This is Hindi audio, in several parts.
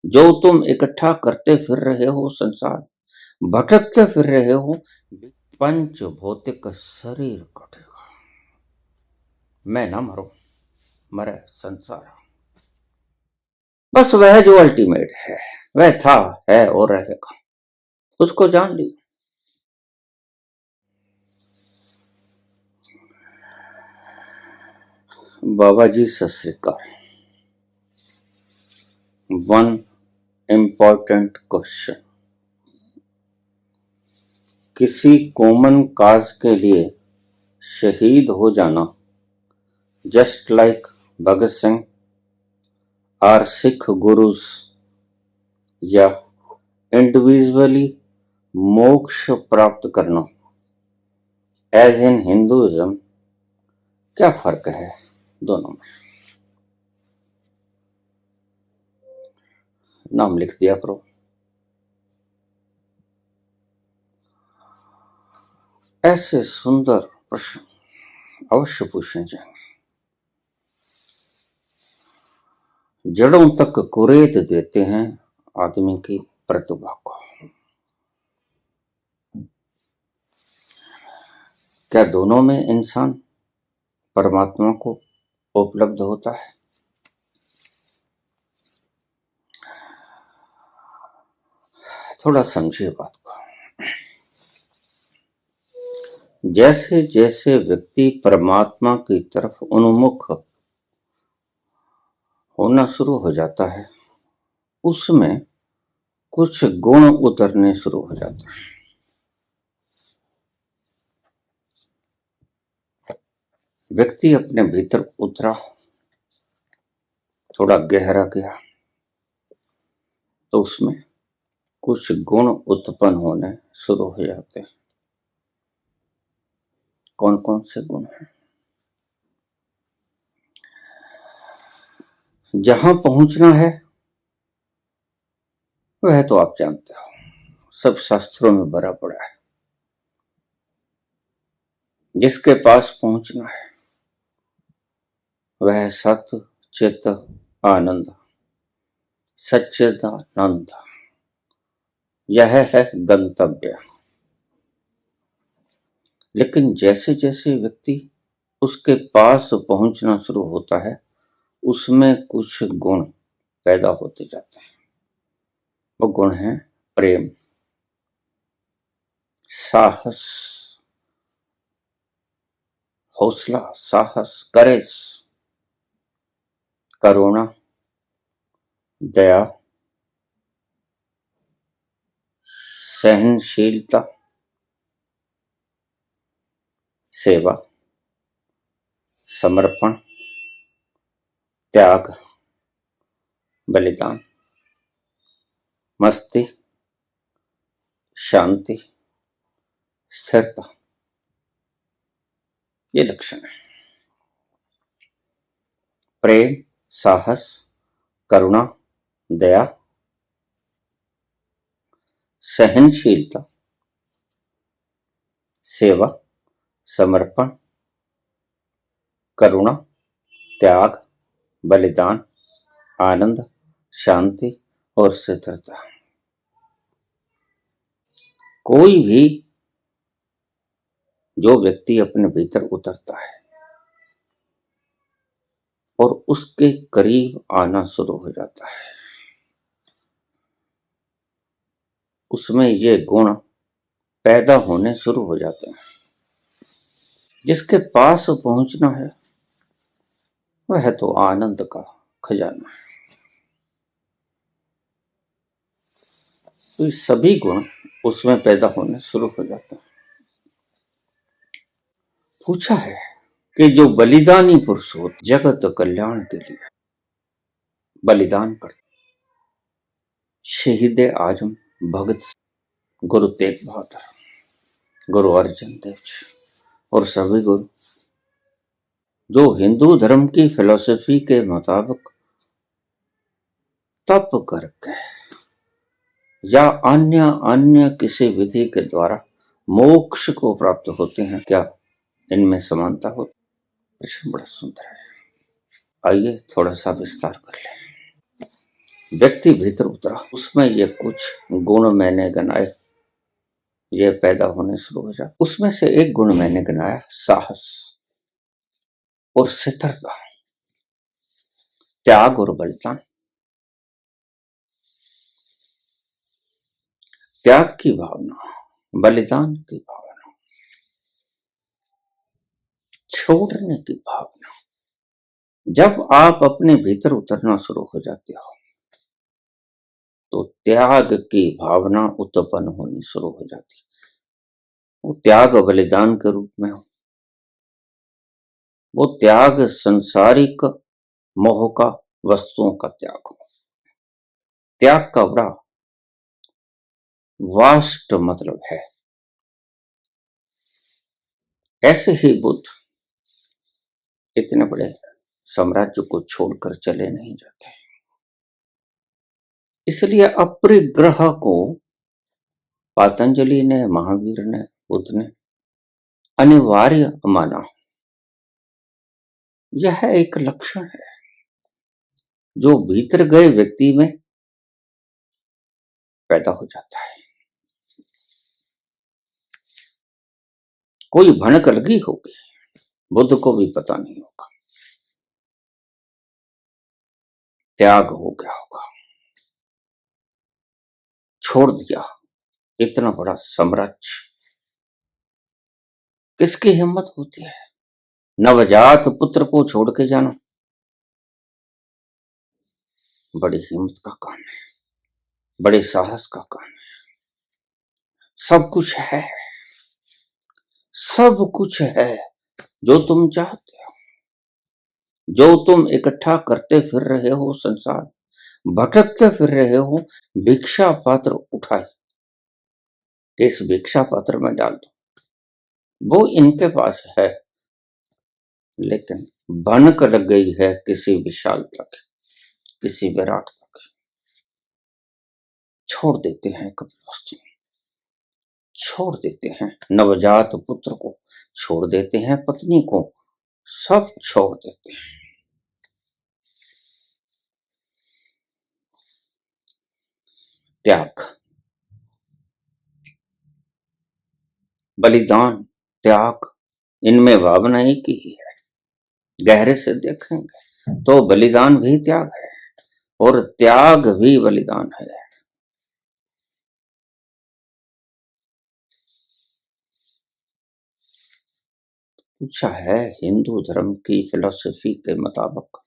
जो तुम इकट्ठा करते फिर रहे हो संसार, भटकते फिर रहे हो, पंच भौतिक शरीर कटेगा। मैं ना मरूं, मरे संसार। बस वह जो अल्टीमेट है, वह था, है और रहेगा, उसको जान ली। बाबा जी सत श्री अकाल। One important question. किसी कॉमन काज के लिए शहीद हो जाना, जस्ट लाइक भगत सिंह और सिख गुरुज, या इंडिविजुअली मोक्ष प्राप्त करना एज इन हिंदुइज्म, क्या फर्क है दोनों में? नाम लिख दिया करो। ऐसे सुंदर प्रश्न अवश्य पूछने चाहिए। जड़ों तक कुरेद देते हैं आदमी की प्रतिभा को। क्या दोनों में इंसान परमात्मा को उपलब्ध होता है? थोड़ा समझिए बात को। जैसे जैसे व्यक्ति परमात्मा की तरफ उन्मुख होना शुरू हो जाता है, उसमें कुछ गुण उतरने शुरू हो जाते हैं। व्यक्ति अपने भीतर उतरा, थोड़ा गहरा गया, तो उसमें कुछ गुण उत्पन्न होने शुरू हो जाते हैं। कौन कौन से गुण हैं? जहां पहुंचना है वह तो आप जानते हो, सब शास्त्रों में भरा पड़ा है। जिसके पास पहुंचना है वह सत्य चित आनंद, सच्चिदानंद, यह है गंतव्य। लेकिन जैसे जैसे व्यक्ति उसके पास पहुंचना शुरू होता है, उसमें कुछ गुण पैदा होते जाते हैं। वो गुण है प्रेम, साहस, हौसला, साहस, करेज, करुणा, दया, सहनशीलता, सेवा, समर्पण, त्याग, बलिदान, मस्ती, शांति, स्थिरता, ये लक्षण है। प्रेम, साहस, करुणा, दया, सहनशीलता, सेवा, समर्पण, करुणा, त्याग, बलिदान, आनंद, शांति और स्थिरता। कोई भी जो व्यक्ति अपने भीतर उतरता है और उसके करीब आना शुरू हो जाता है, उसमें ये गुण पैदा होने शुरू हो जाते हैं। जिसके पास पहुंचना है वह तो आनंद का खजाना है। तो ये सभी गुण उसमें पैदा होने शुरू हो जाते हैं। पूछा है कि जो बलिदानी पुरुष हो, जगत कल्याण के लिए बलिदान करते, शहीद आजम भगत, गुरु तेग बहादुर, गुरु अर्जन देव जी और सभी गुरु जो हिंदू धर्म की फिलॉसफी के मुताबिक तप करके या अन्य अन्य किसी विधि के द्वारा मोक्ष को प्राप्त होते हैं, क्या इनमें समानता हो? प्रश्न बड़ा सुंदर है। आइए थोड़ा सा विस्तार कर लें। व्यक्ति भीतर उतरा, उसमें ये कुछ गुण मैंने गिनाए, ये पैदा होने शुरू हो जाते। उसमें से एक गुण मैंने गिनाया, साहस और स्थिरता, त्याग और बलिदान। त्याग की भावना, बलिदान की भावना, छोड़ने की भावना। जब आप अपने भीतर उतरना शुरू हो जाते हो तो त्याग की भावना उत्पन्न होनी शुरू हो जाती है। वो त्याग बलिदान के रूप में हो, वो त्याग संसारिक मोह का, वस्तुओं का त्याग हो। त्याग का बड़ा वास्ट मतलब है। ऐसे ही बुद्ध इतने बड़े साम्राज्य को छोड़कर चले नहीं जाते, इसलिए अपरिग्रह को पतंजलि ने, महावीर ने, बुद्ध ने अनिवार्य माना। यह एक लक्षण है जो भीतर गए व्यक्ति में पैदा हो जाता है। कोई भनक लगी होगी, बुद्ध को भी पता नहीं होगा, त्याग हो गया होगा, छोड़ दिया इतना बड़ा साम्राज्य। किसकी हिम्मत होती है नवजात पुत्र को छोड़ के जाना? बड़ी हिम्मत का काम है, बड़े साहस का काम है। सब कुछ है, सब कुछ है जो तुम चाहते हो, जो तुम इकट्ठा करते फिर रहे हो, संसार भटकते फिर रहे हो। भिक्षा पात्र उठाई, इस भिक्षा पात्र में डाल दो, वो इनके पास है, लेकिन भनक लग गई है किसी विशाल तक, किसी विराट तक। छोड़ देते हैं कभी वस्तु, छोड़ देते हैं नवजात पुत्र को, छोड़ देते हैं पत्नी को, सब छोड़ देते हैं। त्याग, बलिदान, त्याग, इनमें भावना एक ही है। गहरे से देखेंगे तो बलिदान भी त्याग है और त्याग भी बलिदान है। पूछा है, हिंदू धर्म की फिलॉसफी के मुताबिक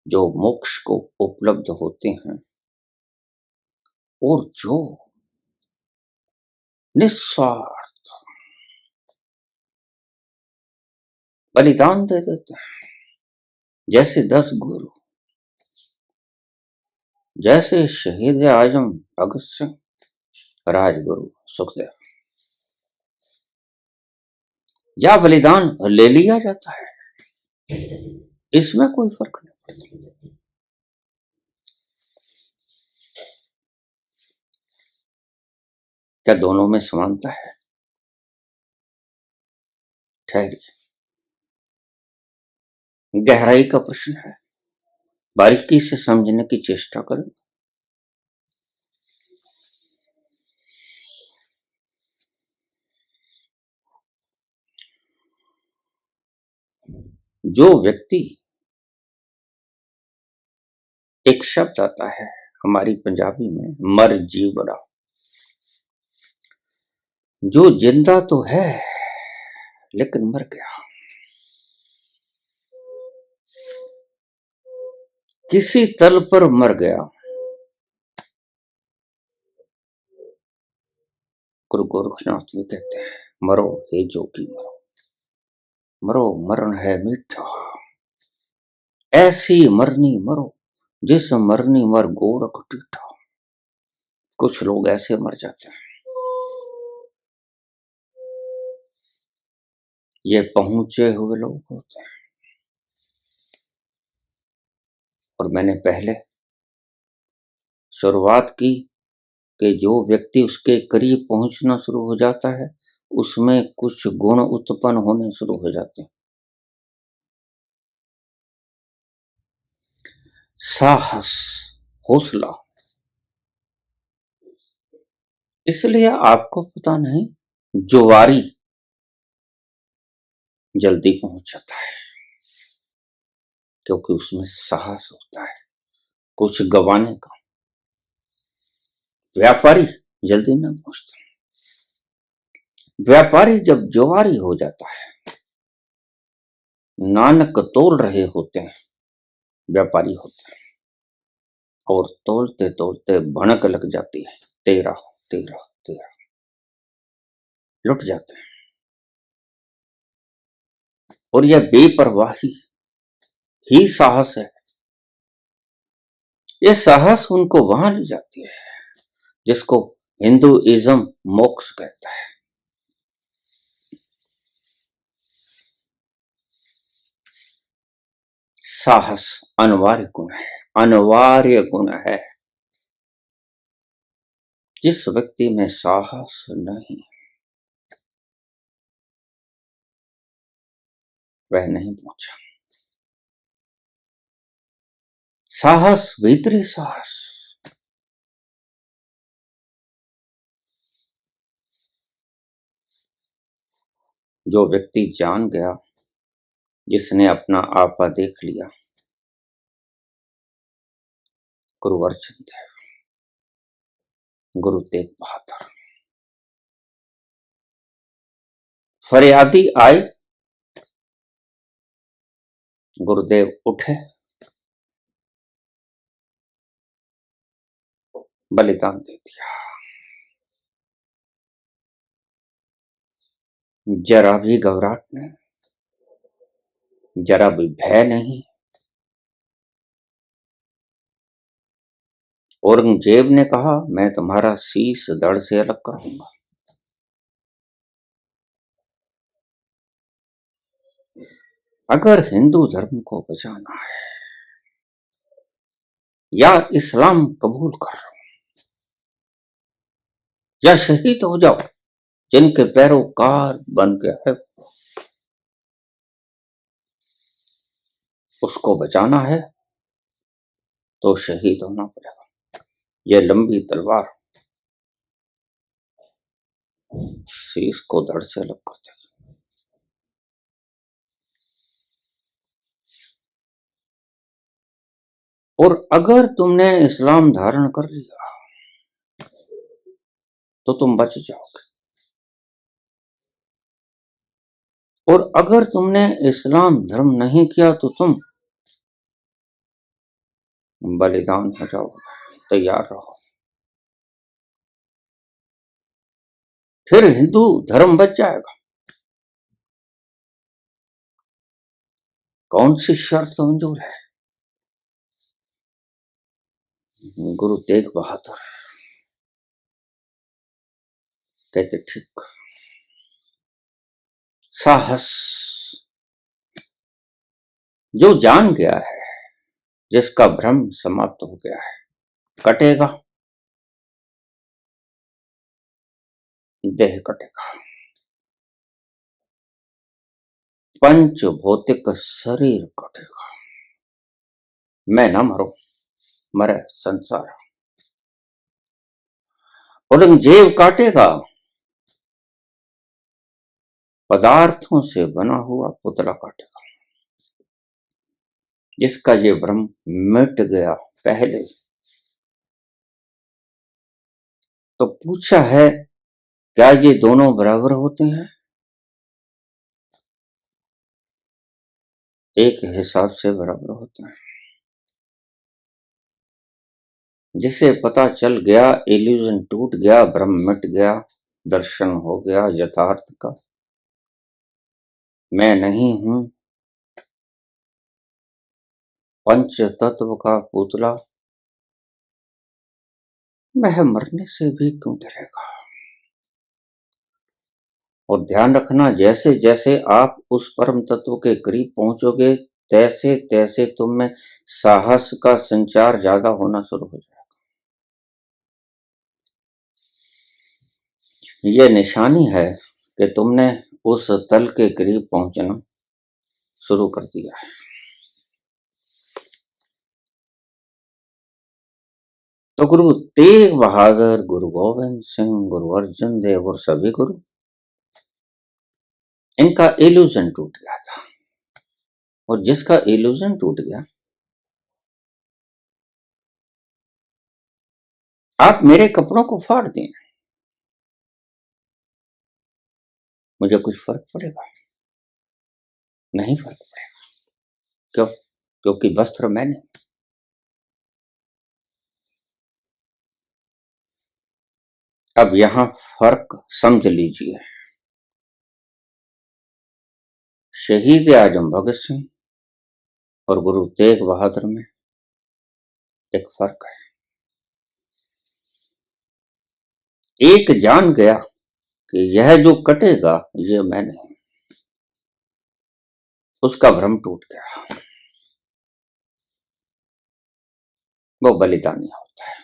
जो मोक्ष को उपलब्ध होते हैं और जो निस्वार्थ बलिदान दे देते हैं, जैसे 10 गुरु, जैसे शहीद आजम भगत सिंह, राजगुरु सुखदेव, या बलिदान ले लिया जाता है, इसमें कोई फर्क नहीं पड़ता। क्या दोनों में समानता है? ठहरिए, गहराई का प्रश्न है, बारीकी से समझने की चेष्टा करें। जो व्यक्ति, एक शब्द आता है हमारी पंजाबी में, मर जी बड़ा, जो जिंदा तो है लेकिन मर गया, किसी तल पर मर गया। गुरु गोरखनाथ भी कहते हैं, मरो हे जोगी मरो, मरो मरण है मीठा, ऐसी मरनी मरो जिस मरनी मर गोरख टीठा। कुछ लोग ऐसे मर जाते हैं, ये पहुंचे हुए लोग होते हैं। और मैंने पहले शुरुआत की कि जो व्यक्ति उसके करीब पहुंचना शुरू हो जाता है उसमें कुछ गुण उत्पन्न होने शुरू हो जाते हैं। साहस, हौसला। इसलिए आपको पता नहीं, जुआरी जल्दी पहुंच जाता है क्योंकि उसमें साहस होता है कुछ गंवाने का। व्यापारी जल्दी न पहुंचता। व्यापारी जब जुआरी हो जाता है, नानक तोल रहे होते हैं, व्यापारी होते हैं, और तोलते तोलते भनक लग जाती है, 13 13 13, लुट जाते हैं। और यह बेपरवाही ही साहस है। यह साहस उनको वहां ले जाती है जिसको हिंदुइज्म मोक्ष कहता है। साहस अनिवार्य गुण है, अनिवार्य गुण है। जिस व्यक्ति में साहस नहीं, वह नहीं पहुंचा। साहस, भीतरी साहस। जो व्यक्ति जान गया, जिसने अपना आपा देख लिया, गुरु अर्जन देव, गुरु तेग बहादुर। फरियादी आए, गुरुदेव उठे, बलिदान दे दिया। जरा भी घबराहट नहीं, जरा भी भय नहीं। औरंगजेब ने कहा, मैं तुम्हारा शीश धड़ से अलग कर दूंगा। अगर हिंदू धर्म को बचाना है, या इस्लाम कबूल कर लो, या शहीद हो जाओ, जिनके पैरोकार बन गया है, उसको बचाना है तो शहीद होना पड़ेगा। ये लंबी तलवार शीश को धड़ से अलग कर देगी। और अगर तुमने इस्लाम धारण कर लिया तो तुम बच जाओगे, और अगर तुमने इस्लाम धर्म नहीं किया तो तुम बलिदान हो जाओगे। तैयार रहो। फिर हिंदू धर्म बच जाएगा। कौन सी शर्त मंजूर है? गुरु तेग बहादुर कहते, ठीक। साहस। जो जान गया है, जिसका भ्रम समाप्त हो गया है, कटेगा, देह कटेगा, पंच भौतिक शरीर कटेगा। मैं ना मरूं, मरे संसार। औरंगजेब काटेगा, पदार्थों से बना हुआ पुतला काटेगा। जिसका ये भ्रम मिट गया पहले, तो पूछा है, क्या ये दोनों बराबर होते हैं? एक हिसाब से बराबर होते हैं। जिसे पता चल गया, इल्यूजन टूट गया, भ्रम मिट गया, दर्शन हो गया यथार्थ का। मैं नहीं हूं पंच तत्व का पुतला, वह मरने से भी क्यों डरेगा। और ध्यान रखना, जैसे जैसे आप उस परम तत्व के करीब पहुंचोगे, तैसे तैसे तुम में साहस का संचार ज्यादा होना शुरू हो जाएगा। यह निशानी है कि तुमने उस तल के करीब पहुंचना शुरू कर दिया है। तो गुरु तेग बहादुर, गुरु गोविंद सिंह, गुरु अर्जन देव और सभी गुरु, इनका इल्यूजन टूट गया था। और जिसका इल्यूजन टूट गया, आप मेरे कपड़ों को फाड़ दें, मुझे कुछ फर्क पड़ेगा? नहीं फर्क पड़ेगा। क्यों? क्योंकि वस्त्र मैंने। अब यहां फर्क समझ लीजिए। शहीद आजम भगत सिंह और गुरु तेग बहादुर में एक फर्क है। एक जान गया कि यह जो कटेगा ये मैं नहीं, उसका भ्रम टूट गया, वो बलिदानी होता है।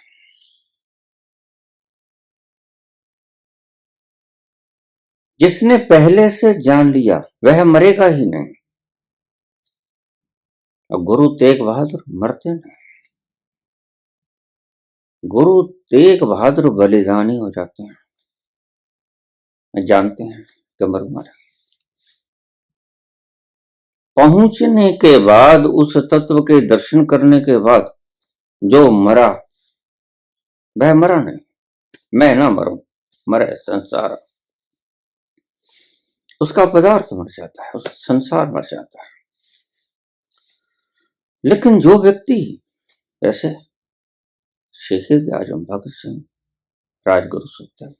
जिसने पहले से जान लिया वह मरेगा ही नहीं। और गुरु तेग बहादुर मरते नहीं, गुरु तेग बहादुर बलिदानी हो जाते हैं, जानते हैं कि मरूंगा। पहुंचने के बाद, उस तत्व के दर्शन करने के बाद जो मरा वह मरा नहीं। मैं ना मरूं, मरे संसार, उसका पदार्थ मर जाता है, उस संसार मर जाता है। लेकिन जो व्यक्ति जैसे शहीद आजम भगत सिंह, राजगुरु सुखदेव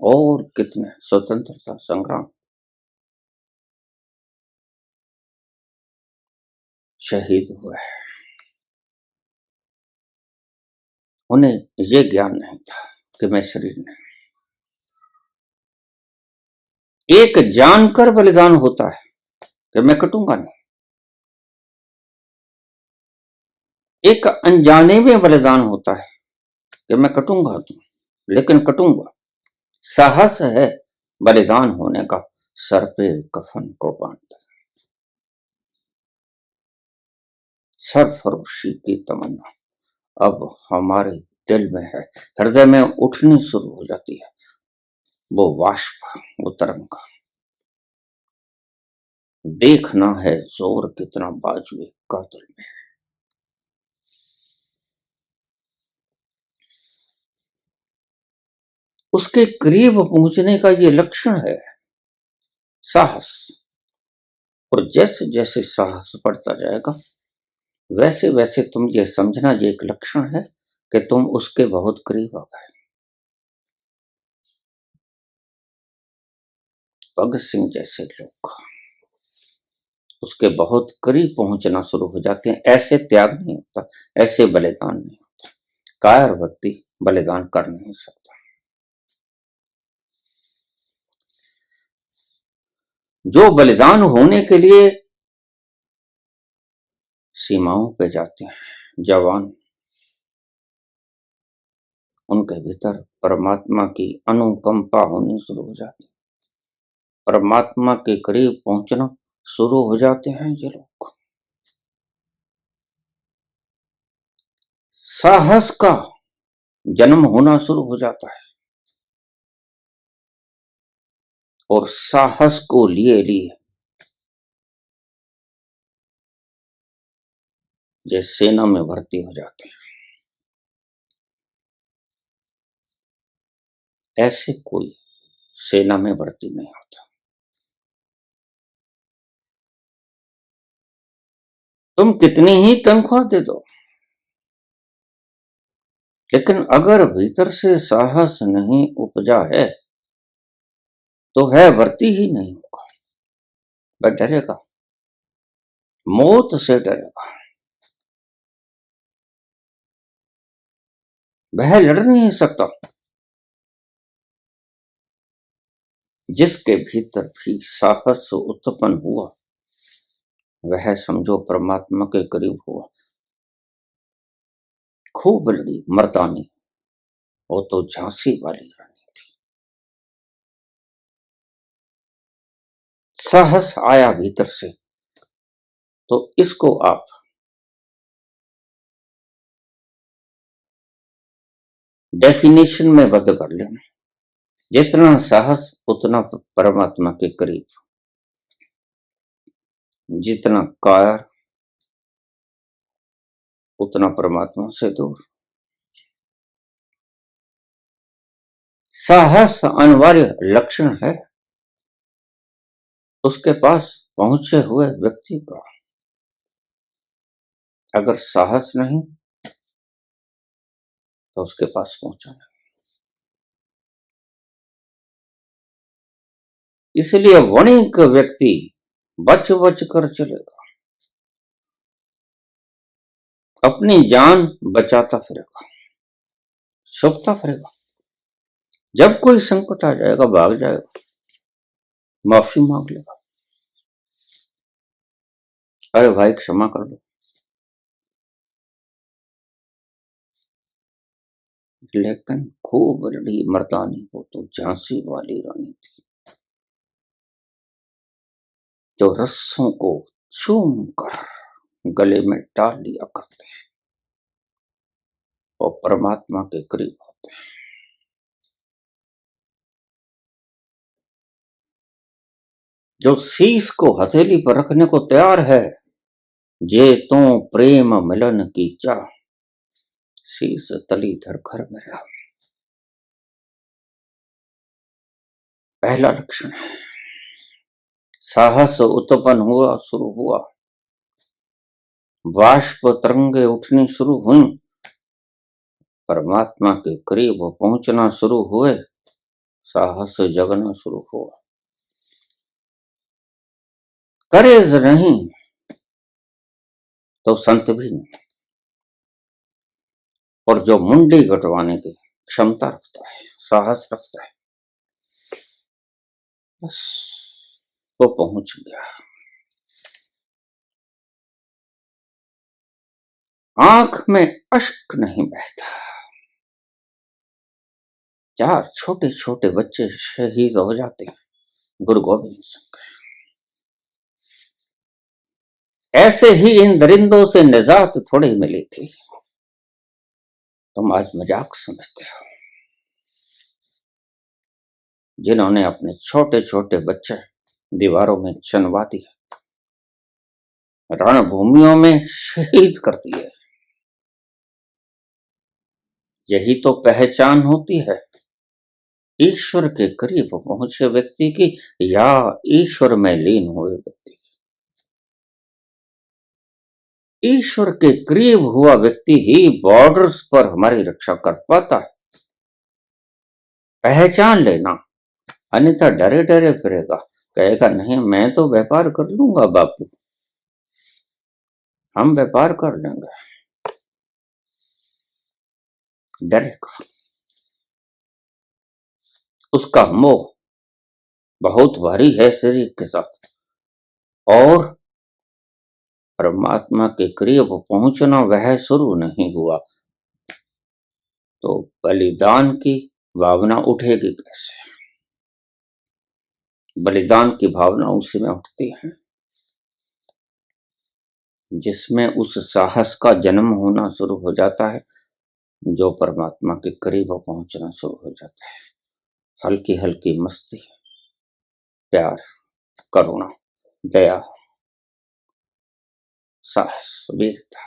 और कितने स्वतंत्रता संग्राम शहीद हुए, उन्हें ये ज्ञान नहीं था कि मैं शरीर नहीं। एक जानकर बलिदान होता है कि मैं कटूंगा नहीं, एक अनजाने में बलिदान होता है कि मैं कटूंगा तो, लेकिन कटूंगा। साहस है बलिदान होने का, सर पे कफन को बांधकर। सरफरोशी की तमन्ना अब हमारे दिल में है, हृदय में उठनी शुरू हो जाती है वो वाष्प, वो तरंग। देखना है जोर कितना बाजुए कातिल में। उसके करीब पहुंचने का ये लक्षण है साहस। और जैसे जैसे साहस बढ़ता जाएगा वैसे वैसे तुम ये समझना ये एक लक्षण है कि तुम उसके बहुत करीब आ गए। भगत सिंह जैसे लोग उसके बहुत करीब पहुंचना शुरू हो जाते हैं। ऐसे त्याग नहीं होता, ऐसे बलिदान नहीं होता। कायर व्यक्ति बलिदान कर नहीं सकता। जो बलिदान होने के लिए सीमाओं पे जाते हैं जवान, उनके भीतर परमात्मा की अनुकंपा होनी शुरू हो जाती है, परमात्मा के करीब पहुंचना शुरू हो जाते हैं ये लोग। साहस का जन्म होना शुरू हो जाता है और साहस को लिए लिए ये सेना में भर्ती हो जाते हैं। ऐसे कोई सेना में भर्ती नहीं होता। तुम कितनी ही तनख्वाह दे दो, लेकिन अगर भीतर से साहस नहीं उपजा है तो वह भर्ती ही नहीं होगा। वह डरेगा, मौत से डरेगा, वह लड़ नहीं सकता। जिसके भीतर भी साहस उत्पन्न हुआ वह समझो परमात्मा के करीब हुआ। खूब लड़ी मर्दानी, वो तो झांसी वाली रानी थी। साहस आया भीतर से, तो इसको आप डेफिनेशन में बंद कर लेना। जितना साहस उतना परमात्मा के करीब, जितना कायर उतना परमात्मा से दूर। साहस अनिवार्य लक्षण है उसके पास पहुंचे हुए व्यक्ति का। अगर साहस नहीं तो उसके पास पहुंचा नहीं। इसलिए वणिक व्यक्ति बच बच कर चलेगा, अपनी जान बचाता फिरेगा, छुपता फिरेगा। जब कोई संकट आ जाएगा भाग जाएगा, माफी मांग लेगा, अरे भाई क्षमा कर दो। लेकिन खूब बड़ी मर्दानी हो तो झांसी वाली रानी थी, जो रस्सों को चूम कर गले में डाल लिया करते हैं, वो परमात्मा के करीब होते हैं। जो शीश को हथेली पर रखने को तैयार है, जे तो प्रेम मिलन की चाह, शीश तली धर घर में रहा। पहला लक्षण है साहस उत्पन्न हुआ, शुरू हुआ, बाष्प तरंगे उठनी शुरू हुई, परमात्मा के करीब पहुंचना शुरू हुए, साहस जगना शुरू हुआ। करेज नहीं तो संत भी नहीं। और जो मुंडी कटवाने की क्षमता रखता है, साहस रखता है, बस वो पहुंच गया। आंख में अश्क नहीं बहता। 4 छोटे छोटे बच्चे शहीद हो जाते हैं गुरु गोविंद सिंह के। ऐसे ही इन दरिंदों से निजात थोड़ी मिली थी, तुम आज मजाक समझते हो। जिन्होंने अपने छोटे छोटे बच्चे दीवारों में चुनवा दिए, रणभूमियों में शहीद कर दिए, यही तो पहचान होती है ईश्वर के करीब पहुंचे व्यक्ति की, या ईश्वर में लीन हुए व्यक्ति की। ईश्वर के करीब हुआ व्यक्ति ही बॉर्डर्स पर हमारी रक्षा कर पाता है। पहचान लेना, अन्यथा डरे डरे फिरेगा, कहेगा नहीं मैं तो व्यापार कर लूंगा बापू, हम व्यापार कर लेंगे, डरेगा। उसका मोह बहुत भारी है शरीर के साथ, और परमात्मा के करीब पहुंचना वह शुरू नहीं हुआ तो बलिदान की भावना उठेगी कैसे? बलिदान की भावना उसी में उठती है जिसमें उस साहस का जन्म होना शुरू हो जाता है, जो परमात्मा के करीब पहुंचना शुरू हो जाता है। हल्की हल्की मस्ती, प्यार, करुणा, दया, साहस, वीरता,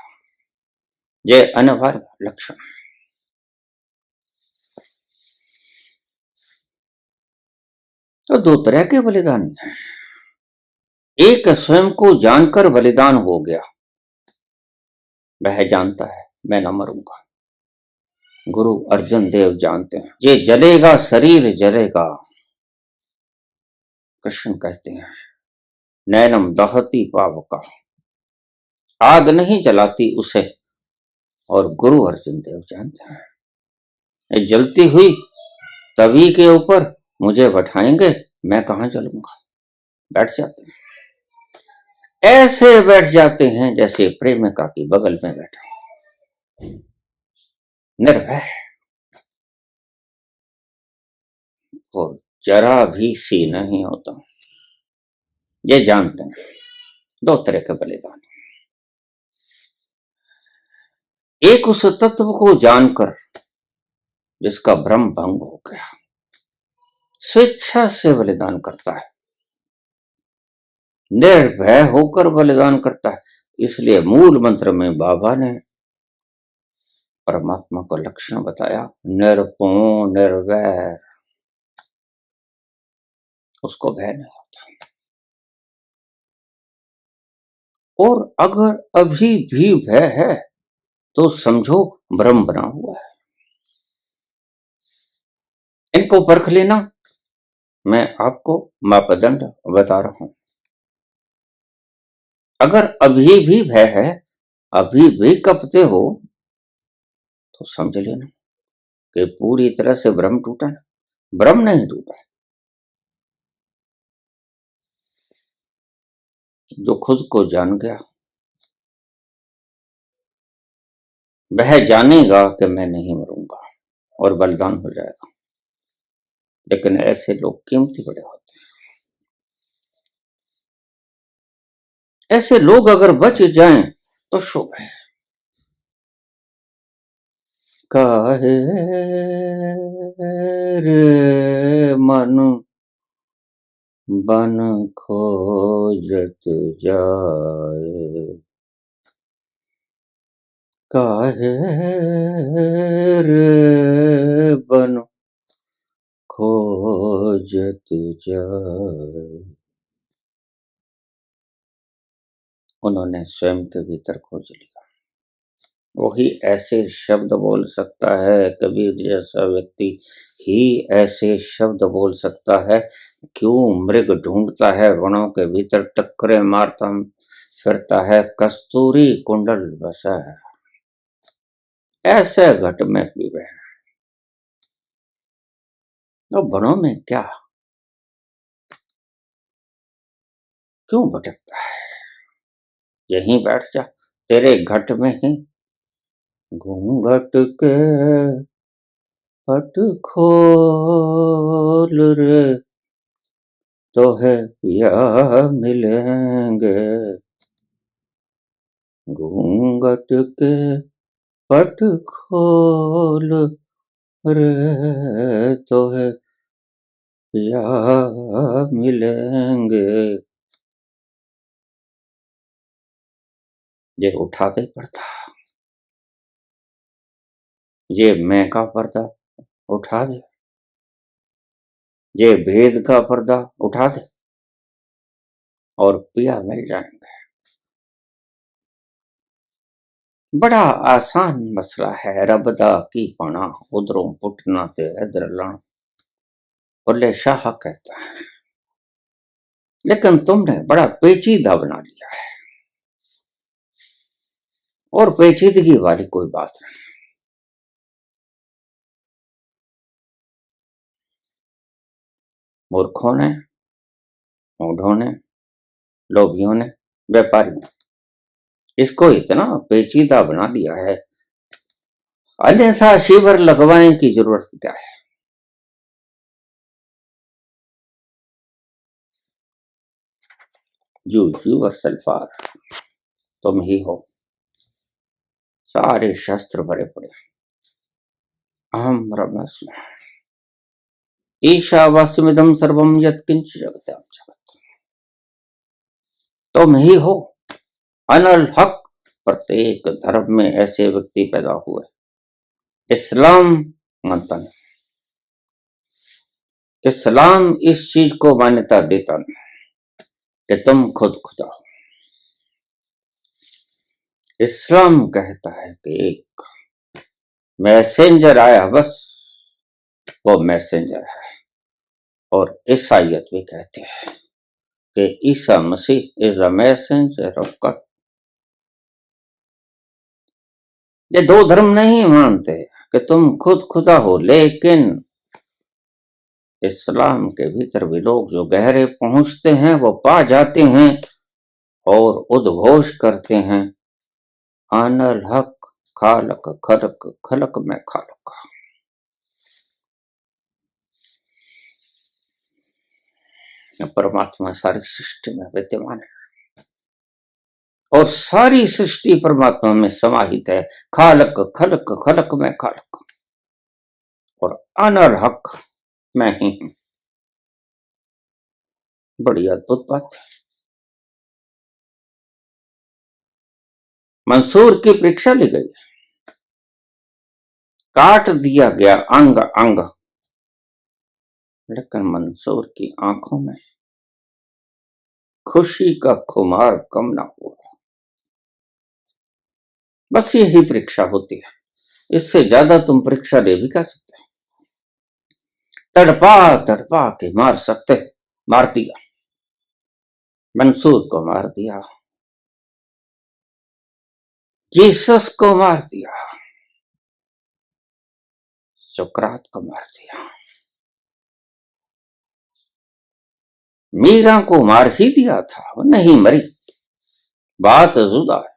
ये अनिवार्य लक्षण है। तो 2 तरह के बलिदान हैं। एक स्वयं को जानकर बलिदान हो गया, वह जानता है मैं न मरूंगा। गुरु अर्जुन देव जानते हैं ये जलेगा शरीर जलेगा। कृष्ण कहते हैं नैनम दहती पावका, आग नहीं जलाती उसे। और गुरु अर्जुन देव जानते हैं ये जलती हुई तवी के ऊपर मुझे बैठाएंगे, मैं कहां जलूंगा। बैठ जाते हैं, ऐसे बैठ जाते हैं जैसे प्रेमिका की बगल में बैठा, निर्भय और जरा भी सी नहीं होता। ये जानते हैं 2 तरह के बलिदान। एक उस तत्व को जानकर जिसका भ्रम भंग हो गया, स्वेच्छा से बलिदान करता है, निर्भय होकर बलिदान करता है। इसलिए मूल मंत्र में बाबा ने परमात्मा का लक्षण बताया, निर्भय निर्वैर, उसको भय नहीं होता। और अगर अभी भी भय है तो समझो भ्रम बना हुआ है। इनको परख लेना, मैं आपको मापदंड बता रहा हूं। अगर अभी भी भय है, अभी भी कपते हो, तो समझ लेना कि पूरी तरह से भ्रम टूटा है। भ्रम नहीं टूटा, जो खुद को जान गया वह जानेगा कि मैं नहीं मरूंगा और बलिदान हो जाएगा। लेकिन ऐसे लोग कीमती बड़े होते हैं। ऐसे लोग अगर बच जाएं तो शुभ है। काहे रे मन बन खोजत जाए, काहे रे बन खोजत जाए। उन्होंने स्वयं के भीतर खोज लिया। वही ऐसे शब्द बोल सकता है, कबीर जैसा व्यक्ति ही ऐसे शब्द बोल सकता है। क्यों मृग ढूंढता है वनों के भीतर, टक्करे मारता फिरता है, कस्तूरी कुंडल बसा है, ऐसे घट में पीवे। तो वनों में क्या, क्यों भटकता है? यहीं बैठ जा, तेरे घट में ही घूंघट के पट खोल रे, तो है या मिलेंगे। घूंघट के पट खोल रे, तो है या मिलेंगे। ये उठा दे पर्दा, ये मैं का पर्दा उठा दे, ये भेद का पर्दा उठा दे और पिया मिल जाएंगे। बड़ा आसान मसला है। रब दा की पाना उधरों पुटना ते इधर लाना, बुल्ले शाह कहता है। लेकिन तुमने बड़ा पेचीदा बना लिया है, और पेचीदगी वाली कोई बात नहीं। मूर्खों ने, मूढ़ों ने, लोभियों ने, व्यापारियों ने इसको इतना पेचीदा बना दिया है, अन्यथा शिविर लगवाने की जरूरत क्या है? जू और सल्फार तुम ही हो। सारे शस्त्र भरे पड़े। अहम ब्रह्मास्मि, ईशावास्यमिदं सर्वं यत्किंच जगत्यां जगत्। तुम ही हो अनल हक। प्रत्येक धर्म में ऐसे व्यक्ति पैदा हुए। इस्लाम मानता नहीं, इस्लाम इस चीज को मान्यता देता नहीं कि तुम खुद खुदा हो। इस्लाम कहता है कि एक मैसेंजर आया, बस वो मैसेंजर है। और ईसाइयत भी कहते हैं कि ईसा मसीह is the messenger of God. ये दो धर्म नहीं मानते कि तुम खुद खुदा हो, लेकिन इस्लाम के भीतर भी लोग जो गहरे पहुंचते हैं वो पा जाते हैं और उद्घोष करते हैं, आनल हक खालक खलक खलक में खालक। परमात्मा सारी सृष्टि में विद्यमान है और सारी सृष्टि परमात्मा में समाहित है। खालक खलक खलक में खालक। और अनर्हक मैं ही हूं। बड़ी अद्भुत बात है। मंसूर की परीक्षा ली गई, काट दिया गया अंग अंग, लेकिन मंसूर की आंखों में खुशी का खुमार कम ना हुआ। बस यही परीक्षा होती है, इससे ज्यादा तुम परीक्षा ले भी क्या सकते? तड़पा तड़पा के मार सकते, मार दिया, मंसूर को मार दिया, जीसस को मार दिया, सुकरात को मार दिया, मीरा को मार ही दिया था, वो नहीं मरी। बात जुदा है।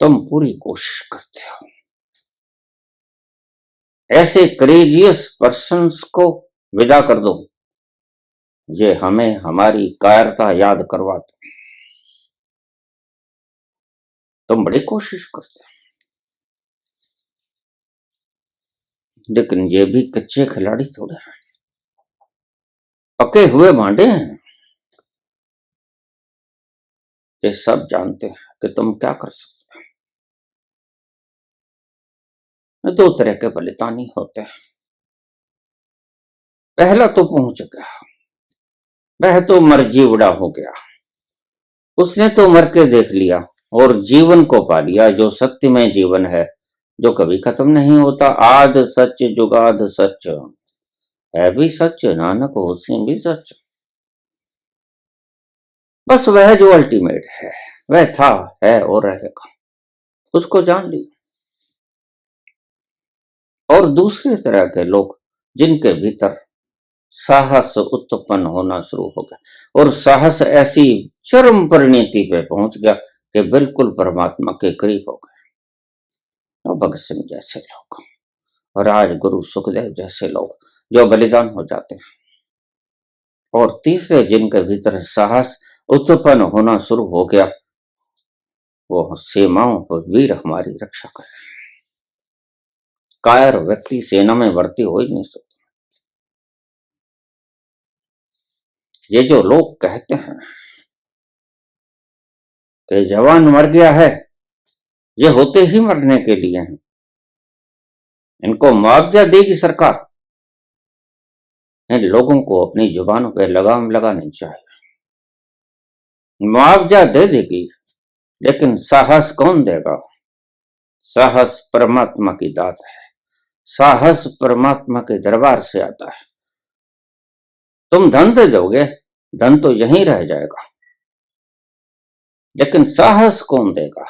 तुम पूरी कोशिश करते हो ऐसे करेजियस पर्सन्स को विदा कर दो, ये हमें हमारी कायरता याद करवाते। तुम बड़ी कोशिश करते हो, लेकिन ये भी कच्चे खिलाड़ी थोड़े हैं, पके हुए भांडे हैं। ये सब जानते हैं कि तुम क्या कर सकते हो। दो तरह के बलिदानी होते हैं। पहला तो पहुंच गया, वह तो मर्जी उड़ा हो गया, उसने तो मर के देख लिया और जीवन को पा लिया, जो सत्य में जीवन है, जो कभी खत्म नहीं होता। आद सच जुगाद सच, है भी सच नानक होसी भी सच। बस वह जो अल्टीमेट है, वह था, है और रहेगा, उसको जान ली। और दूसरे तरह के लोग जिनके भीतर साहस उत्पन्न होना शुरू हो गया और साहस ऐसी चरम परिणति पे पहुंच गया कि बिल्कुल परमात्मा के करीब हो गए। और भगत सिंह जैसे लोग, राजगुरु सुखदेव जैसे लोग जो बलिदान हो जाते हैं। और तीसरे जिनके भीतर साहस उत्पन्न होना शुरू हो गया, वो सीमाओं पर वीर हमारी रक्षा कर रहे हैं। कायर व्यक्ति सेना में भर्ती हो ही नहीं सकता। ये जो लोग कहते हैं कि जवान मर गया है, ये होते ही मरने के लिए हैं, इनको मुआवजा देगी सरकार। इन लोगों को अपनी जुबानों पर लगाम लगानी चाहिए। मुआवजा दे देगी, लेकिन साहस कौन देगा? साहस परमात्मा की दात है, साहस परमात्मा के दरबार से आता है। तुम धन दे दोगे, धन तो यहीं रह जाएगा, लेकिन साहस कौन देगा?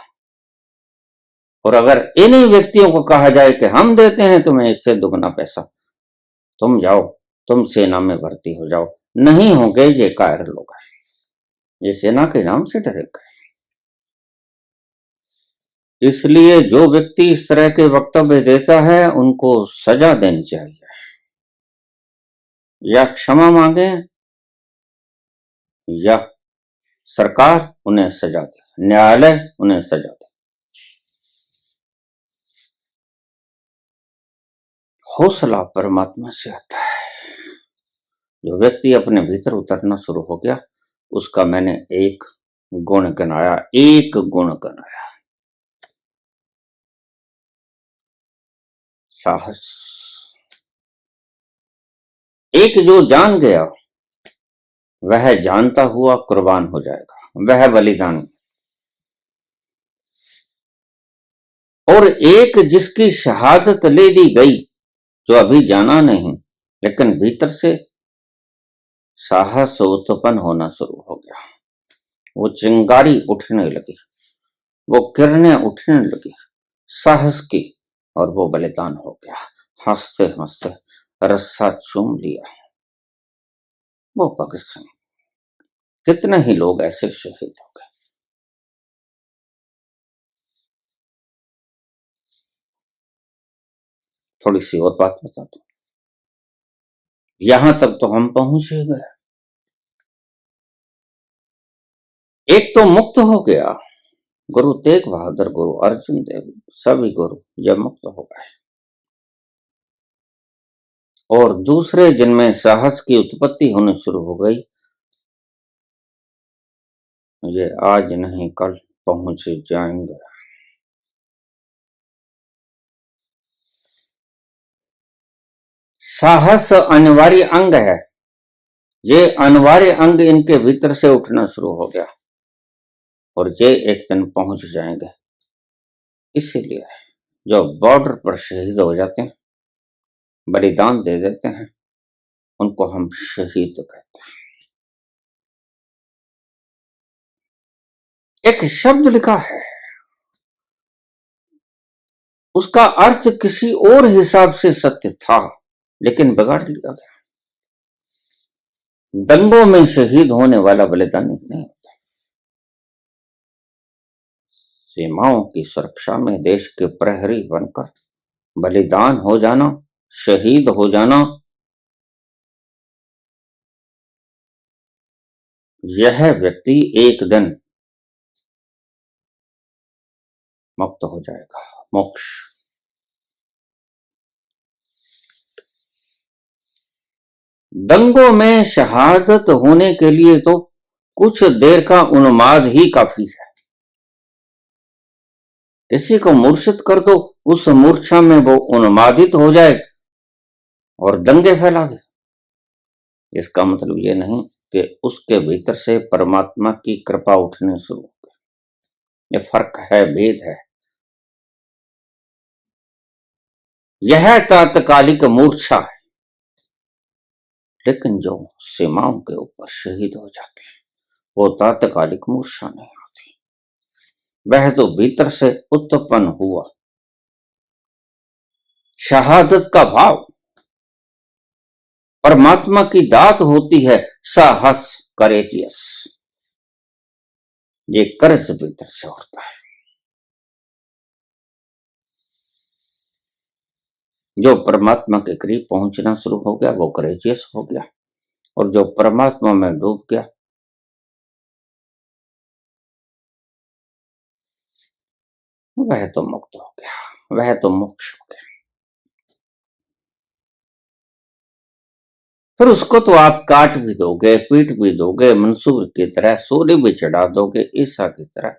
और अगर इन्हीं व्यक्तियों को कहा जाए कि हम देते हैं तुम्हें इससे दुगना पैसा, तुम जाओ, तुम सेना में भर्ती हो जाओ, नहीं होंगे, ये कायर लोग हैं, ये सेना के नाम से डरेंगे। इसलिए जो व्यक्ति इस तरह के वक्तव्य देता है, उनको सजा देनी चाहिए, या क्षमा मांगे या सरकार उन्हें सजा दे, न्यायालय उन्हें सजा दे। हौसला परमात्मा से आता है। जो व्यक्ति अपने भीतर उतरना शुरू हो गया, उसका मैंने एक गुण गिनाया, एक गुण गिनाया, साहस। एक जो जान गया, वह जानता हुआ कुर्बान हो जाएगा, वह बलिदानी। और एक जिसकी शहादत ले ली गई, जो अभी जाना नहीं, लेकिन भीतर से साहस उत्पन्न होना शुरू हो गया, वो चिंगारी उठने लगी, वो किरणें उठने लगी साहस की, और वो बलिदान हो गया। हंसते हंसते रस्सा चूम लिया, वो भगत सिंह। कितने ही लोग ऐसे शहीद हो गए। थोड़ी सी और बात बता दो, यहां तक तो हम पहुंच ही गए। एक तो मुक्त हो गया, गुरु तेग बहादुर, गुरु अर्जुन देव, सभी गुरु जब मुक्त हो गए, और दूसरे जिनमें साहस की उत्पत्ति होनी शुरू हो गई, ये आज नहीं कल पहुंच जाएंगे। साहस अनिवार्य अंग है, ये अनिवार्य अंग इनके भीतर से उठना शुरू हो गया और ये एक दिन पहुंच जाएंगे। इसीलिए जो बॉर्डर पर शहीद हो जाते हैं, बलिदान दे देते हैं, उनको हम शहीद कहते हैं। एक शब्द लिखा है, उसका अर्थ किसी और हिसाब से सत्य था, लेकिन बिगाड़ लिया गया। दंगों में शहीद होने वाला बलिदानी नहीं होता। सीमाओं की सुरक्षा में देश के प्रहरी बनकर बलिदान हो जाना, शहीद हो जाना, यह व्यक्ति एक दिन मुक्त हो जाएगा, मोक्ष। दंगों में शहादत होने के लिए तो कुछ देर का उन्माद ही काफी है। किसी को मूर्छित कर दो, उस मूर्छा में वो उन्मादित हो जाए और दंगे फैला दे। इसका मतलब ये नहीं कि उसके भीतर से परमात्मा की कृपा उठने शुरू हो गई। ये फर्क है, भेद है। यह तात्कालिक मूर्छा है, लेकिन जो सीमाओं के ऊपर शहीद हो जाते हैं, वो तात्कालिक मूर्छा नहीं होती। वह तो भीतर से उत्पन्न हुआ शहादत का भाव परमात्मा की दात होती है। साहस, करेजियस, ये कर्ज भीतर से होता है। जो परमात्मा के करीब पहुंचना शुरू हो गया वो करेजियस हो गया, और जो परमात्मा में डूब गया वह तो मुक्त हो गया, वह तो मोक्ष हो गया। फिर उसको तो आप काट भी दोगे, पीट भी दोगे, मंसूर की तरह सूली भी चढ़ा दोगे, ईसा की तरह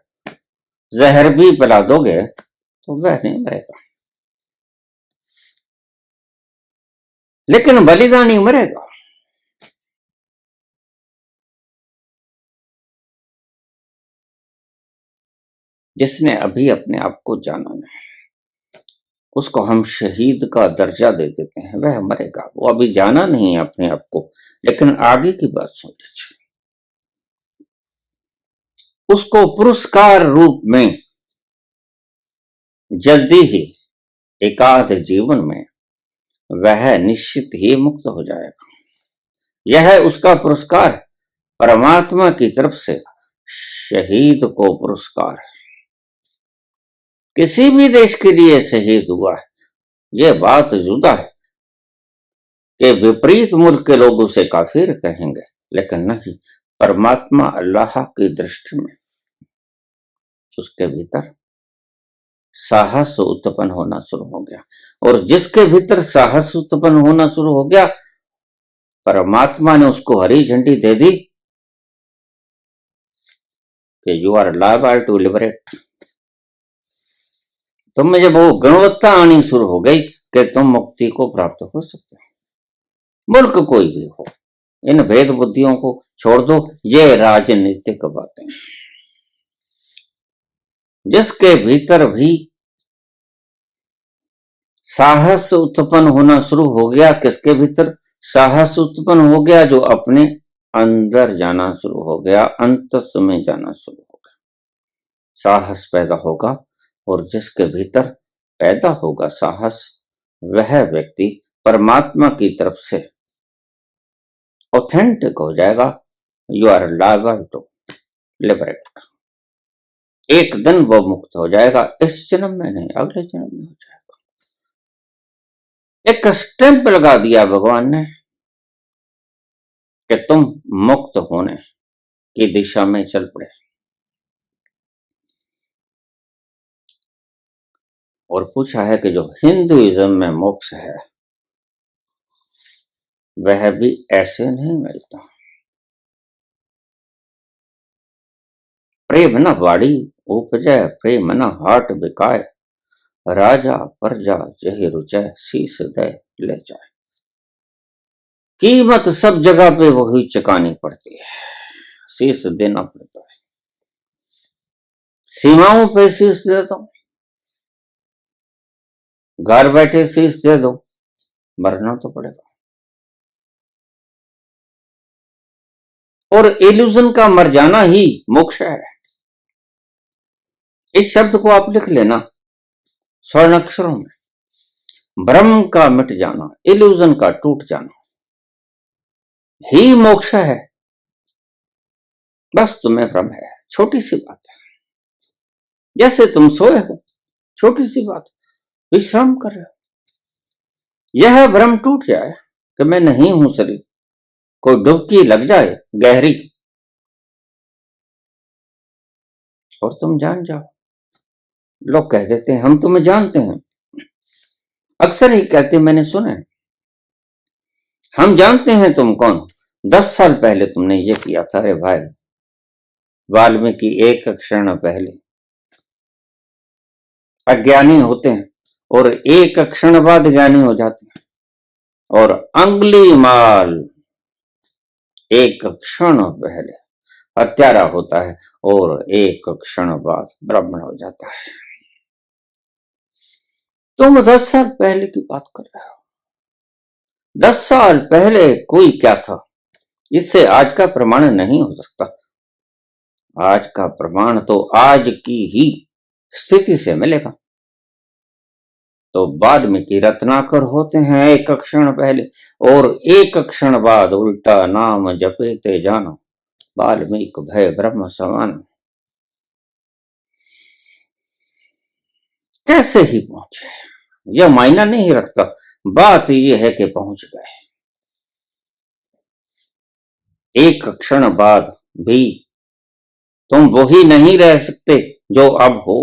जहर भी पिला दोगे, तो वह नहीं मरेगा। लेकिन बलिदानी मरेगा। जिसने अभी अपने आप को जाना नहीं, उसको हम शहीद का दर्जा दे देते हैं, वह मरेगा। वो अभी जाना नहीं है अपने आप को, लेकिन आगे की बात सोच लीजिए। उसको पुरस्कार रूप में जल्दी ही एकाध जीवन में वह निश्चित ही मुक्त हो जाएगा। यह उसका पुरस्कार परमात्मा की तरफ से शहीद को पुरस्कार है। किसी भी देश के लिए शहीद हुआ है, यह बात जुदा है कि विपरीत मुल्क के लोग उसे काफिर कहेंगे, लेकिन नहीं, परमात्मा अल्लाह की दृष्टि में उसके भीतर साहस उत्पन्न होना शुरू हो गया। और जिसके भीतर साहस उत्पन्न होना शुरू हो गया, परमात्मा ने उसको हरी झंडी दे दी कि you are liable to liberate. तुम में जब वो गुणवत्ता आनी शुरू हो गई कि तुम मुक्ति को प्राप्त हो सकते हो, मुल्क कोई भी हो, इन भेद बुद्धियों को छोड़ दो, ये राजनीतिक बातें। जिसके भीतर भी साहस उत्पन्न होना शुरू हो गया, किसके भीतर साहस उत्पन्न हो गया? जो अपने अंदर जाना शुरू हो गया, अंतस में जाना शुरू हो गया, साहस पैदा होगा। और जिसके भीतर पैदा होगा साहस, वह व्यक्ति परमात्मा की तरफ से ऑथेंटिक हो जाएगा। You are liable to liberate. एक दिन वो मुक्त हो जाएगा, इस जन्म में नहीं, अगले जन्म में हो जाएगा। एक स्टैंप लगा दिया भगवान ने कि तुम मुक्त होने की दिशा में चल पड़े। और पूछा है कि जो हिंदुइज्म में मोक्ष है, वह भी ऐसे नहीं मिलता। प्रेम न वाड़ी उपजै, प्रेम न हाट बिकाय, राजा प्रजा जहि रुचै, शीस दे ले जाए। कीमत सब जगह पे वही चुकानी पड़ती है, शीस देना पड़ता है। सीमाओं पे शीस दे दो, घर बैठे शीस दे दो, मरना तो पड़ेगा। और इल्यूजन का मर जाना ही मोक्ष है। इस शब्द को आप लिख लेना स्वर्ण अक्षरों में, भ्रम का मिट जाना, इल्यूजन का टूट जाना ही मोक्ष है। बस तुम्हें भ्रम है, छोटी सी बात है। जैसे तुम सोए हो, छोटी सी बात, विश्राम कर रहे हो, यह भ्रम टूट जाए कि मैं नहीं हूं शरीर, कोई डुबकी लग जाए गहरी और तुम जान जाओ। लोग कह देते हैं हम तुम्हें जानते हैं, अक्सर ही कहते, मैंने सुना है, हम जानते हैं तुम कौन, 10 साल पहले तुमने ये किया था। अरे भाई, वाल्मीकि एक क्षण पहले अज्ञानी होते हैं और एक क्षण बाद ज्ञानी हो जाते हैं, और अंगुली माल एक क्षण पहले हत्यारा होता है और एक क्षण बाद ब्राह्मण हो जाता है। तुम 10 साल पहले की बात कर रहे हो। 10 साल पहले कोई क्या था, इससे आज का प्रमाण नहीं हो सकता। आज का प्रमाण तो आज की ही स्थिति से मिलेगा। तो वाल्मीकि रत्नाकर होते हैं एक क्षण पहले, और एक क्षण बाद उल्टा नाम जपेते जाना, वाल्मीकि भय ब्रह्म समान। कैसे ही पहुंचे यह मायना नहीं रखता, बात यह है कि पहुंच गए। एक क्षण बाद भी तुम वही नहीं रह सकते जो अब हो,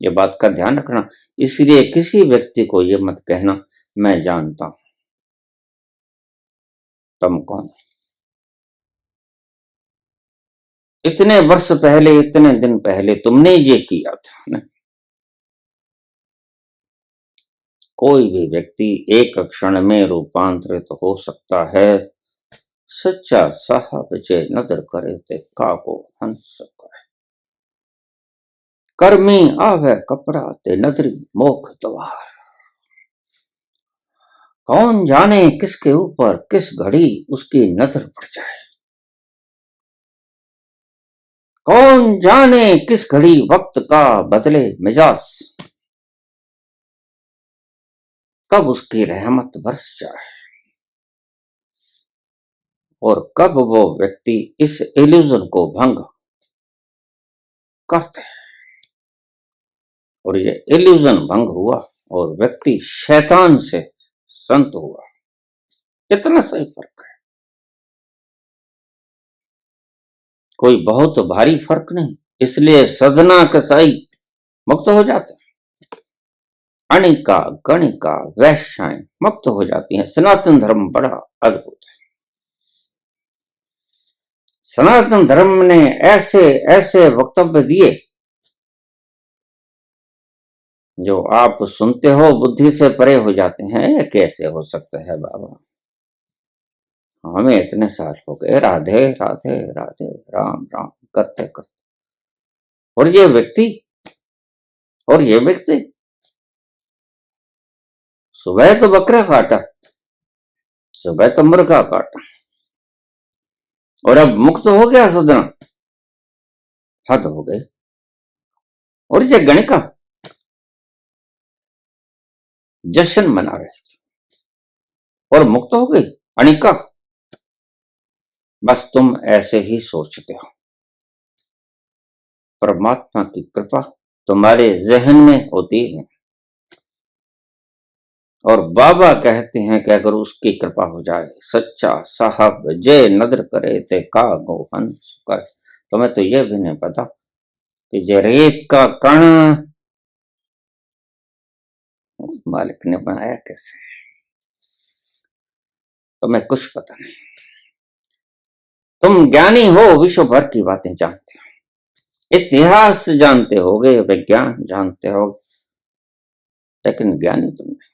ये बात का ध्यान रखना। इसलिए किसी व्यक्ति को ये मत कहना मैं जानता हूं। तुम कौन, इतने वर्ष पहले, इतने दिन पहले तुमने ये किया था ना। कोई भी व्यक्ति एक क्षण में रूपांतरित हो सकता है। सच्चा साहब जे नदर करे ते काको हंस करे, कर्मी आवे कपड़ा ते नदरी मोख द्वार। कौन जाने किसके ऊपर किस घड़ी उसकी नजर पड़ जाए, कौन जाने किस घड़ी वक्त का बदले मिजाज, कब उसकी रहमत बरस जाए और कब वो व्यक्ति इस इल्यूजन को भंग करते हैं और ये इल्यूजन भंग हुआ और व्यक्ति शैतान से संत हुआ। इतना सही फर्क है, कोई बहुत भारी फर्क नहीं। इसलिए सदना कसाई मुक्त हो जाते हैं, अणिका गणिका वैश्याएं मुक्त हो जाती हैं। सनातन धर्म बड़ा अद्भुत है। सनातन धर्म ने ऐसे ऐसे वक्तव्य दिए जो आप सुनते हो बुद्धि से परे हो जाते हैं। ये कैसे हो सकता है बाबा, हमें इतने साल हो गए राधे राधे राधे राम राम करते करते, और ये व्यक्ति सुबह तो बकरा काटा, सुबह तो मुर्गा काटा, और अब मुक्त हो गया सदना। हद हो गई। और ये गणिका जश्न मना रही थी और मुक्त हो गई अनिका। बस तुम ऐसे ही सोचते हो, परमात्मा की कृपा तुम्हारे जहन में होती है, और बाबा कहते हैं कि अगर उसकी कृपा हो जाए, सच्चा साहब जय नदर करे ते का गो हंस करे। तुम्हें तो यह भी नहीं पता कि जे रेत का कण मालिक ने बनाया कैसे। तुम्हें कुछ पता नहीं। तुम ज्ञानी हो, विश्व भर की बातें जानते हो, इतिहास जानते होगे, विज्ञान जानते हो, लेकिन ज्ञानी तुम नहीं।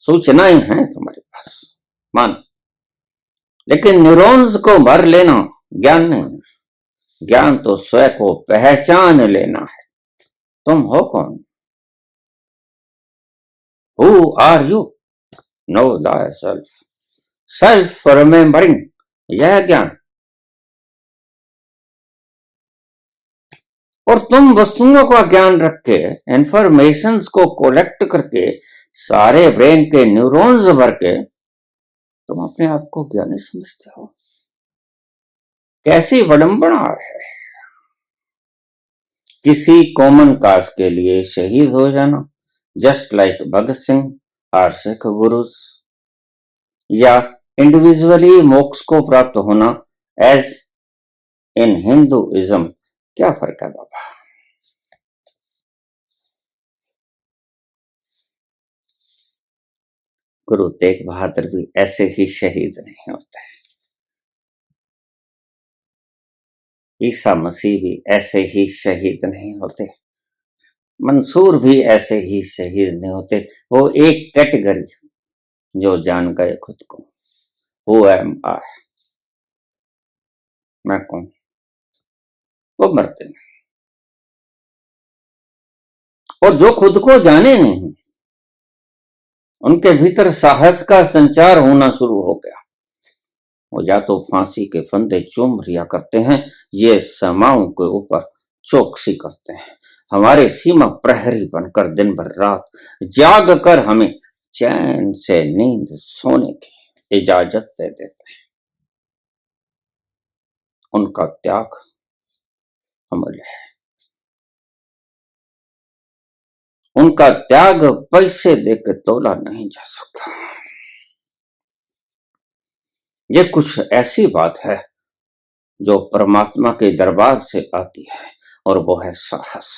सूचनाएं हैं तुम्हारे पास, मान, लेकिन न्यूरॉन्स को भर लेना ज्ञान नहीं। ज्ञान तो स्वयं को पहचान लेना है। तुम हो कौन? Who are you? Know thy self. Self remembering, यह ज्ञान। और तुम वस्तुओं का ज्ञान रख के, इंफॉर्मेशन को कलेक्ट करके, सारे ब्रेन के न्यूरॉन्स भर के तुम अपने आप को ज्ञानी समझते हो। कैसी विडंबना है। किसी कॉमन काज के लिए शहीद हो जाना, जस्ट लाइक भगत सिंह और सिख गुरुज, या इंडिविजुअली मोक्ष को प्राप्त होना एज इन हिंदुइज्म, क्या फर्क है बाबा? गुरु तेग बहादुर भी ऐसे ही शहीद नहीं होते, ईसा मसीह भी ऐसे ही शहीद नहीं होते, मंसूर भी ऐसे ही शहीद नहीं होते। वो एक कैटेगरी जो जान गए खुद को, हु एम आई, मैं कौन, वो मरते नहीं। और जो खुद को जाने नहीं, उनके भीतर साहस का संचार होना शुरू हो गया। वो या तो फांसी के फंदे चूम लिया करते हैं, ये समाओं के ऊपर चौकसी करते हैं, हमारे सीमा प्रहरी बनकर दिन भर रात जाग कर हमें चैन से नींद सोने की इजाजत दे देते हैं। उनका त्याग अमूल्य है। उनका त्याग पैसे देकर तोला नहीं जा सकता। ये कुछ ऐसी बात है जो परमात्मा के दरबार से आती है, और वो है साहस।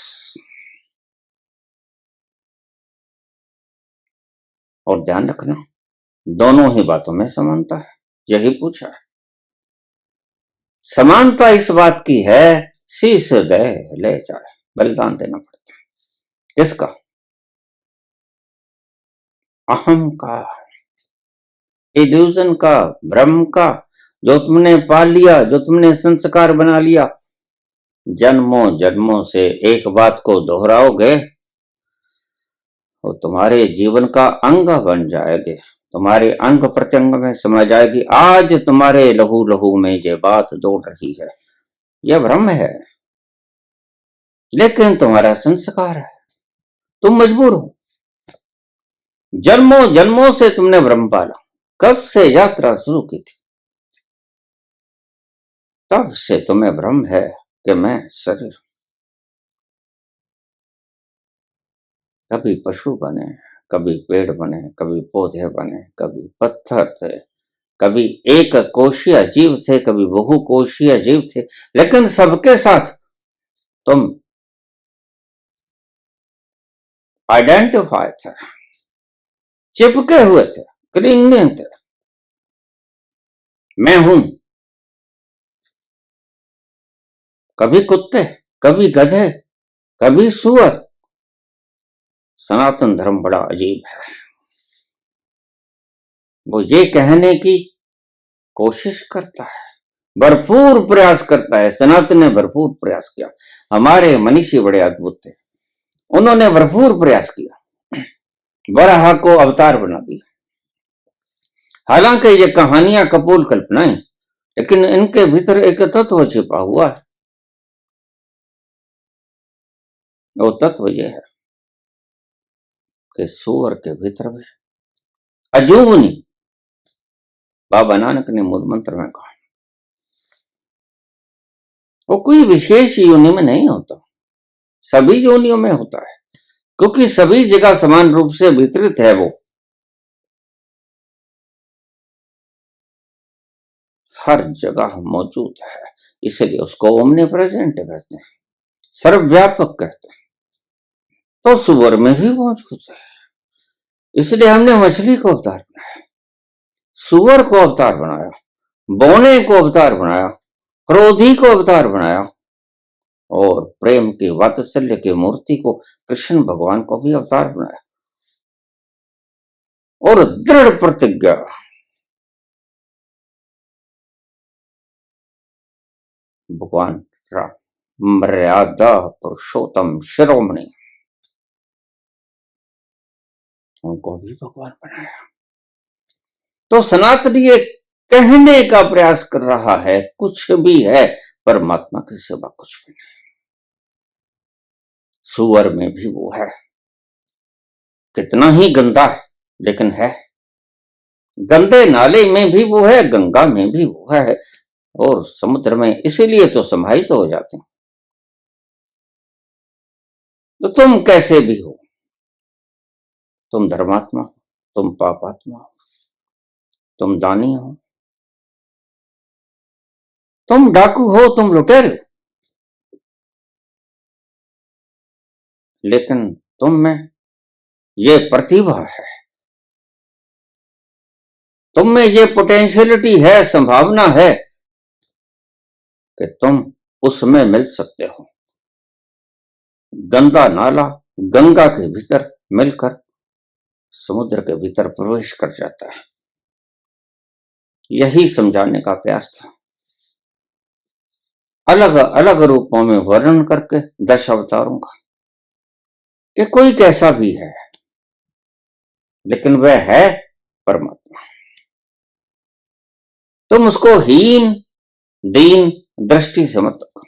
और ध्यान रखना, दोनों ही बातों में समानता है, यही पूछा है। समानता इस बात की है, शीश दे ले जाए, बलिदान देना पड़ता है। किसका? अहम का, इल्यूजन का, भ्रम का, जो तुमने पाल लिया, जो तुमने संस्कार बना लिया। जन्मों जन्मों से एक बात को दोहराओगे, वो तुम्हारे जीवन का अंग बन जाएगी, तुम्हारे अंग प्रत्यंग में समा जाएगी। आज तुम्हारे लहू लहू में ये बात दौड़ रही है, यह भ्रम है, लेकिन तुम्हारा संस्कार है, तुम मजबूर हो। जन्मों जन्मों से तुमने भ्रम पाला। कब से यात्रा शुरू की थी, तब से तुम्हें भ्रम है कि मैं शरीर। कभी पशु बने, कभी पेड़ बने, कभी पौधे बने, कभी पत्थर थे, कभी एक कोशीय जीव थे, कभी बहुकोशीय जीव थे, लेकिन सबके साथ तुम आइडेंटिफाई थे, चिपके हुए थे, क्लिंगिंग थे। मैं हूं। कभी कुत्ते, कभी गधे, कभी सुअर। सनातन धर्म बड़ा अजीब है। वो ये कहने की कोशिश करता है, भरपूर प्रयास करता है। सनातन ने भरपूर प्रयास किया। हमारे मनीषी बड़े अद्भुत थे, उन्होंने भरपूर प्रयास किया, वराह को अवतार बना दिया। हालांकि ये कहानियां कपोल कल्पनाएं, लेकिन इनके भीतर एक तत्व छिपा हुआ है। वो तत्व ये है कि सुअर के भीतर भी अजूबनी, बाबा नानक ने मूल मंत्र में कहा, वो कोई विशेष योनि में नहीं होता, सभी योनियों में होता है, क्योंकि सभी जगह समान रूप से वितरित है। वो हर जगह मौजूद है, इसलिए उसको ओमनी प्रेजेंट कहते हैं, सर्वव्यापक कहते हैं। तो सुअर में भी मौजूद है, इसलिए हमने मछली को अवतार बनाया। सुअर को अवतार बनाया, बौने को अवतार बनाया, क्रोधी को अवतार बनाया, और प्रेम की वात्सल्य की मूर्ति को कृष्ण भगवान को भी अवतार बनाया। और दृढ़ प्रतिज्ञा, भगवान राम मर्यादा पुरुषोत्तम शिरोमणि, उनको भी भगवान बनाया। तो सनातन ये कहने का प्रयास कर रहा है कुछ भी है परमात्मा के सिवा कुछ भी नहीं। सुअर में भी वो है, कितना ही गंदा है लेकिन है। गंदे नाले में भी वो है, गंगा में भी वो है, और समुद्र में, इसीलिए तो समाहित हो जाते हैं। तो तुम कैसे भी हो, तुम धर्मात्मा हो, तुम पापात्मा हो, तुम दानी हो, तुम डाकू हो, तुम लुटेरे हो, लेकिन तुम में ये प्रतिभा है, तुम में ये पोटेंशियलिटी है, संभावना है कि तुम उसमें मिल सकते हो। गंदा नाला गंगा के भीतर मिलकर समुद्र के भीतर प्रवेश कर जाता है। यही समझाने का प्रयास था, अलग अलग रूपों में वर्णन करके 10 अवतारों का, कि कोई कैसा भी है लेकिन वह है परमात्मा। तुम उसको हीन दीन दृष्टि से मत देखो।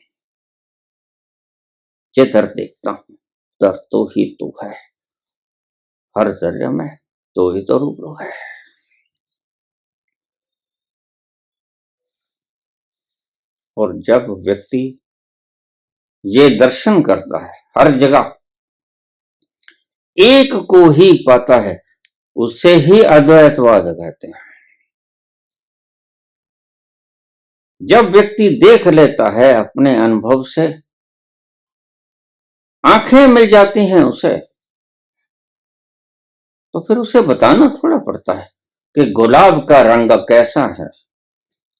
जिधर देखता हूं उधर तो ही तू है, हर जरिए में तो ही तो रूबरू है। और जब व्यक्ति ये दर्शन करता है, हर जगह एक को ही पाता है, उससे ही अद्वैतवाद कहते हैं। जब व्यक्ति देख लेता है अपने अनुभव से, आंखें मिल जाती हैं उसे, तो फिर उसे बताना थोड़ा पड़ता है कि गुलाब का रंग कैसा है,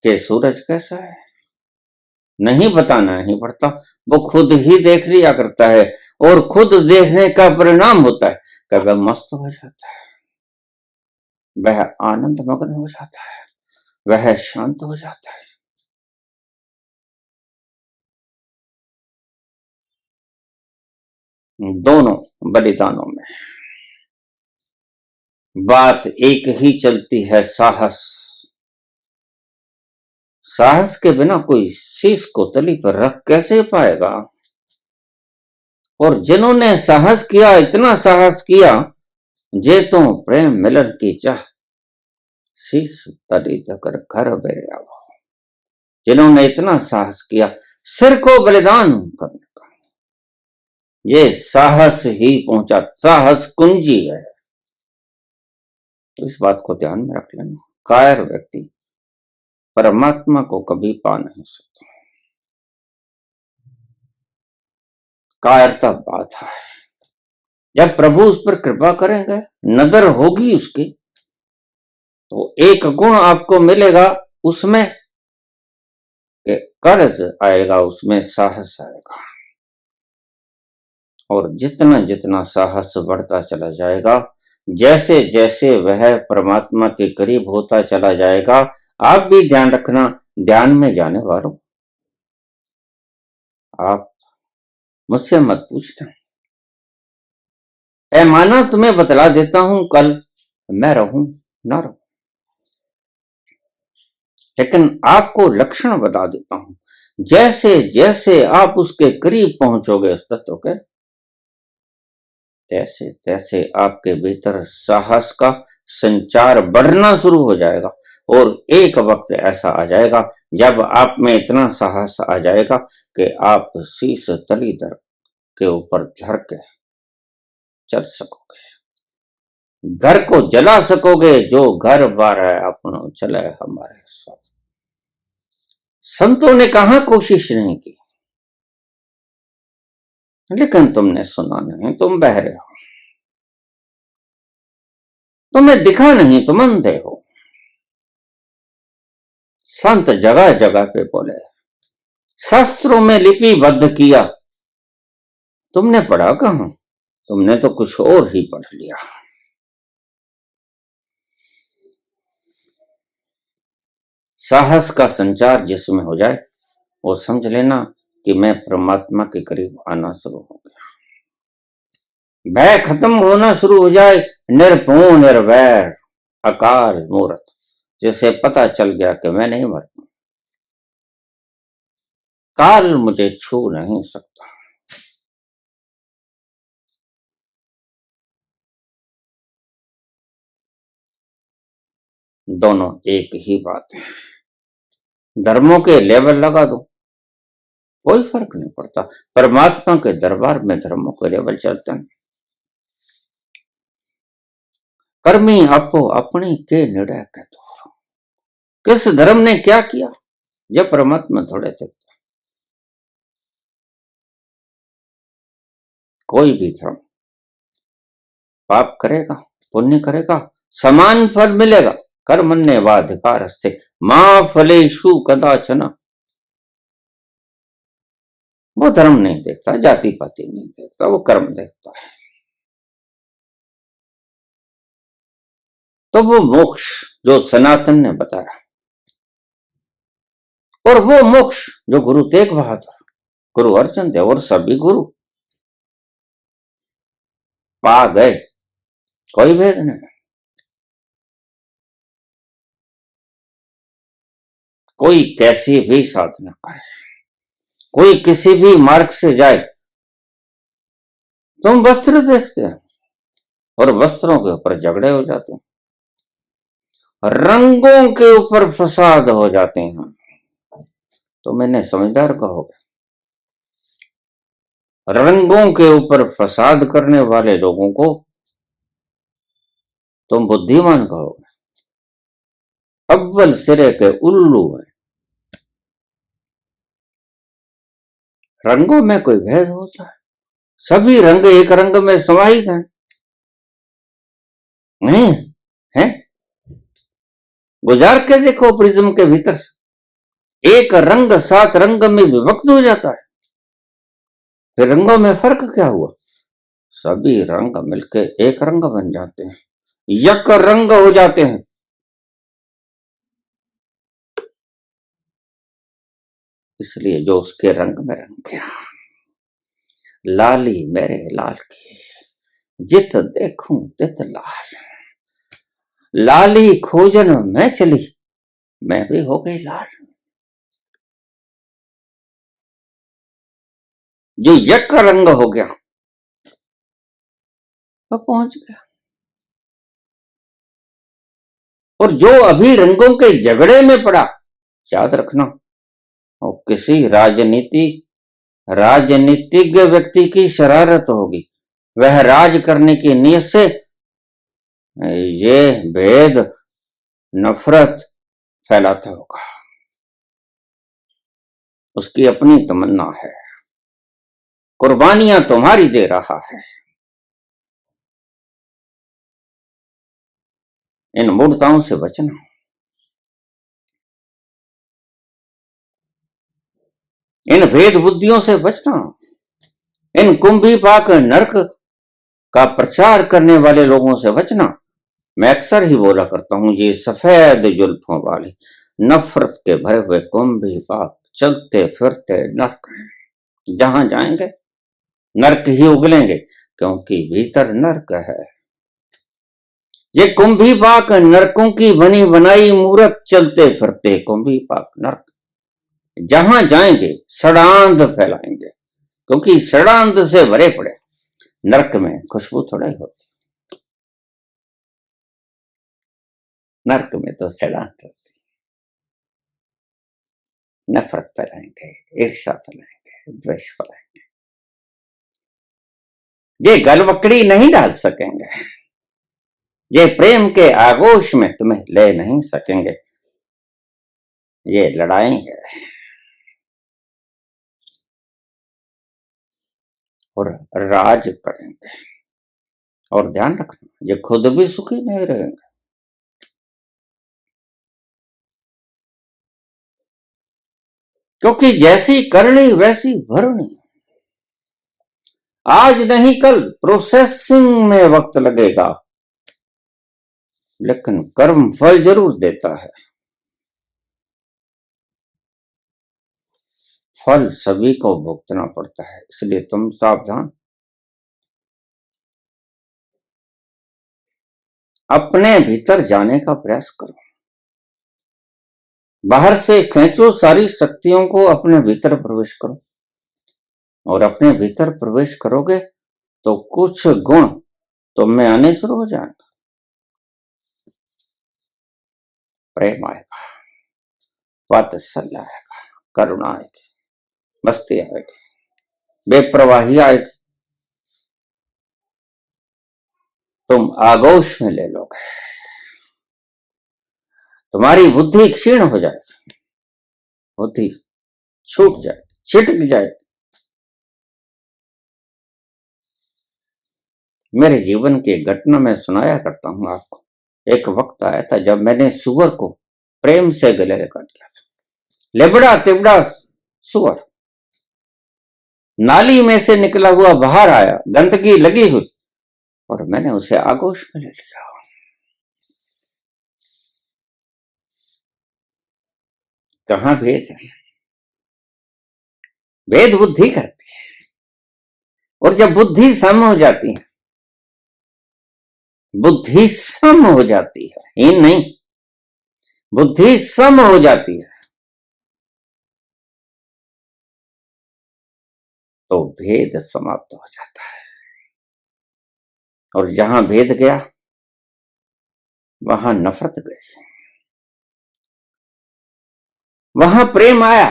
कि सूरज कैसा है। नहीं बताना नहीं पड़ता, वो खुद ही देख लिया करता है, और खुद देखने का परिणाम होता है कि वह मस्त हो जाता है, वह आनंद मग्न हो जाता है, वह शांत हो जाता है। दोनों बलिदानों में बात एक ही चलती है, साहस। साहस के बिना कोई शीश को तली पर रख कैसे पाएगा। और जिन्होंने साहस किया, इतना साहस किया, जे तो प्रेम मिलन की चाह, शीश तली धकर घर बेरे आओ। जिन्होंने इतना साहस किया सिर को बलिदान करने का, ये साहस ही पहुंचा, साहस कुंजी है। तो इस बात को ध्यान में रख लेना, कायर व्यक्ति परमात्मा को कभी पा नहीं सकता। कायरता बाधा है। जब प्रभु उस पर कृपा करेंगे, नजर होगी उसकी, तो एक गुण आपको मिलेगा उसमें, कि कर्ज आएगा, उसमें साहस आएगा। और जितना जितना साहस बढ़ता चला जाएगा, जैसे जैसे वह परमात्मा के करीब होता चला जाएगा, आप भी ध्यान रखना, ध्यान में जाने वालों, आप मुझसे मत पूछना, ऐ माना तुम्हें बतला देता हूं, कल मैं रहूं ना रहूं, लेकिन आपको लक्षण बता देता हूं। जैसे जैसे आप उसके करीब पहुंचोगे उस तत्व के, तैसे तैसे आपके भीतर साहस का संचार बढ़ना शुरू हो जाएगा। और एक वक्त ऐसा आ जाएगा जब आप में इतना साहस आ जाएगा कि आप शीश तली दर के ऊपर धर के चल सकोगे, घर को जला सकोगे, जो घर बार है अपनों चले हमारे साथ। संतों ने कहां कोशिश नहीं की, लेकिन तुमने सुना नहीं, तुम बहरे हो, तुम्हें दिखा नहीं, तुम अंधे हो। संत जगह जगह पे बोले, शास्त्रों में लिपिबद्ध किया। तुमने पढ़ा कहां? तुमने तो कुछ और ही पढ़ लिया। साहस का संचार जिसमें हो जाए वो समझ लेना कि मैं परमात्मा के करीब आना शुरू हो गया। भय खत्म होना शुरू हो जाए, निर्भय निर्वैर अकाल मूर्त, जैसे पता चल गया कि मैं नहीं मरता, काल मुझे छू नहीं सकता। दोनों एक ही बात है। धर्मों के लेवल लगा दो, कोई फर्क नहीं पड़ता। परमात्मा के दरबार में धर्मों के लेवल चलते हैं। कर्मी आपो अपनी के निर्णय के दो। किस धर्म ने क्या किया यह परमात्मा थोड़े देखता। कोई भी धर्म पाप करेगा पुण्य करेगा समान फल मिलेगा। कर्मण्य वाधिकारस्ते मां फलेषु कदाचन। वो धर्म नहीं देखता, जाति पाति नहीं देखता, वो कर्म देखता है। तो वो मोक्ष जो सनातन ने बताया, और वो मोक्ष जो गुरु तेग बहादुर, गुरु अर्जन देव और सभी गुरु पा गए, कोई भेद नहीं। कोई कैसी भी साधना करे, कोई किसी भी मार्ग से जाए, तुम वस्त्र देखते हैं और वस्त्रों के ऊपर झगड़े हो जाते हैं, रंगों के ऊपर फसाद हो जाते हैं। तो मैंने समझदार कहोगे, रंगों के ऊपर फसाद करने वाले लोगों को तुम बुद्धिमान कहोगे। अव्वल सिरे के उल्लू हैं। रंगों में कोई भेद होता है? सभी रंग एक रंग में समाहित हैं, नहीं है? गुजार के देखो प्रिज्म के भीतर से, एक रंग 7 रंग में विभक्त हो जाता है। फिर रंगों में फर्क क्या हुआ? सभी रंग मिलके एक रंग बन जाते हैं, यक रंग हो जाते हैं। इसलिए जो उसके रंग में रंग गया, लाली मेरे लाल की, जित देखूं तित लाल। लाली खोजन मैं चली, मैं भी हो गई लाल। जो यक रंग हो गया वो पहुंच गया। और जो अभी रंगों के झगड़े में पड़ा, याद रखना, और किसी राजनीतिज्ञ व्यक्ति की शरारत होगी। वह राज करने की नीयत से ये भेद नफरत फैलाता होगा। उसकी अपनी तमन्ना है, कुर्बानियां तुम्हारी दे रहा है। इन मूर्ताओं से बचना, इन भेद बुद्धियों से बचना, इन कुंभी पाक नरक का प्रचार करने वाले लोगों से बचना। मैं अक्सर ही बोला करता हूं, ये सफेद जुल्फों वाले नफरत के भरे हुए कुंभी पाक चलते फिरते नरक हैं। जहां जाएंगे नरक ही उगलेंगे, क्योंकि भीतर नरक है। ये कुंभी पाक नरकों की बनी बनाई मूर्त चलते फिरते कुंभी पाक नरक, जहां जाएंगे षडांध फैलाएंगे, क्योंकि षडांध से भरे पड़े। नरक में खुशबू थोड़ा ही होती, नरक में तो षडांध होती। नफरत फैलाएंगे, ईर्ष्या फैलाएंगे, द्वेष फैलाएंगे। ये गलवकड़ी नहीं डाल सकेंगे, ये प्रेम के आगोश में तुम्हें ले नहीं सकेंगे। ये लड़ाएंगे और राज करेंगे। और ध्यान रखना, ये खुद भी सुखी नहीं रहेंगे। क्योंकि जैसी करनी वैसी भरनी। आज नहीं कल प्रोसेसिंग में वक्त लगेगा, लेकिन कर्म फल जरूर देता है। फल सभी को भुगतना पड़ता है, इसलिए तुम सावधान। अपने भीतर जाने का प्रयास करो। बाहर से खींचो सारी शक्तियों को, अपने भीतर प्रवेश करो। और अपने भीतर प्रवेश करोगे तो कुछ गुण तुम में आने शुरू हो जाएंगे। प्रेम आएगा, वात्सल्य आएगा, करुणा आएगी, मस्ती आएगी, बेप्रवाही आएगी। तुम आगोश में ले लोगे, तुम्हारी बुद्धि क्षीण हो जाएगी, बुद्धि छूट जाएगी, छिटक जाएगी। मेरे जीवन की घटना मैं सुनाया करता हूं आपको। एक वक्त आया था जब मैंने सुअर को प्रेम से गले काट दिया था। लेबड़ा तिबड़ा सुअर नाली में से निकला हुआ बाहर आया, गंदगी लगी हुई, और मैंने उसे आगोश में ले लिया। कहां भेद है? भेद बुद्धि करती है, और जब बुद्धि सम हो जाती है, बुद्धि सम हो जाती है, इन नहीं, बुद्धि सम हो जाती है, तो भेद समाप्त हो जाता है। और जहां भेद गया वहां नफरत गई, वहां प्रेम आया,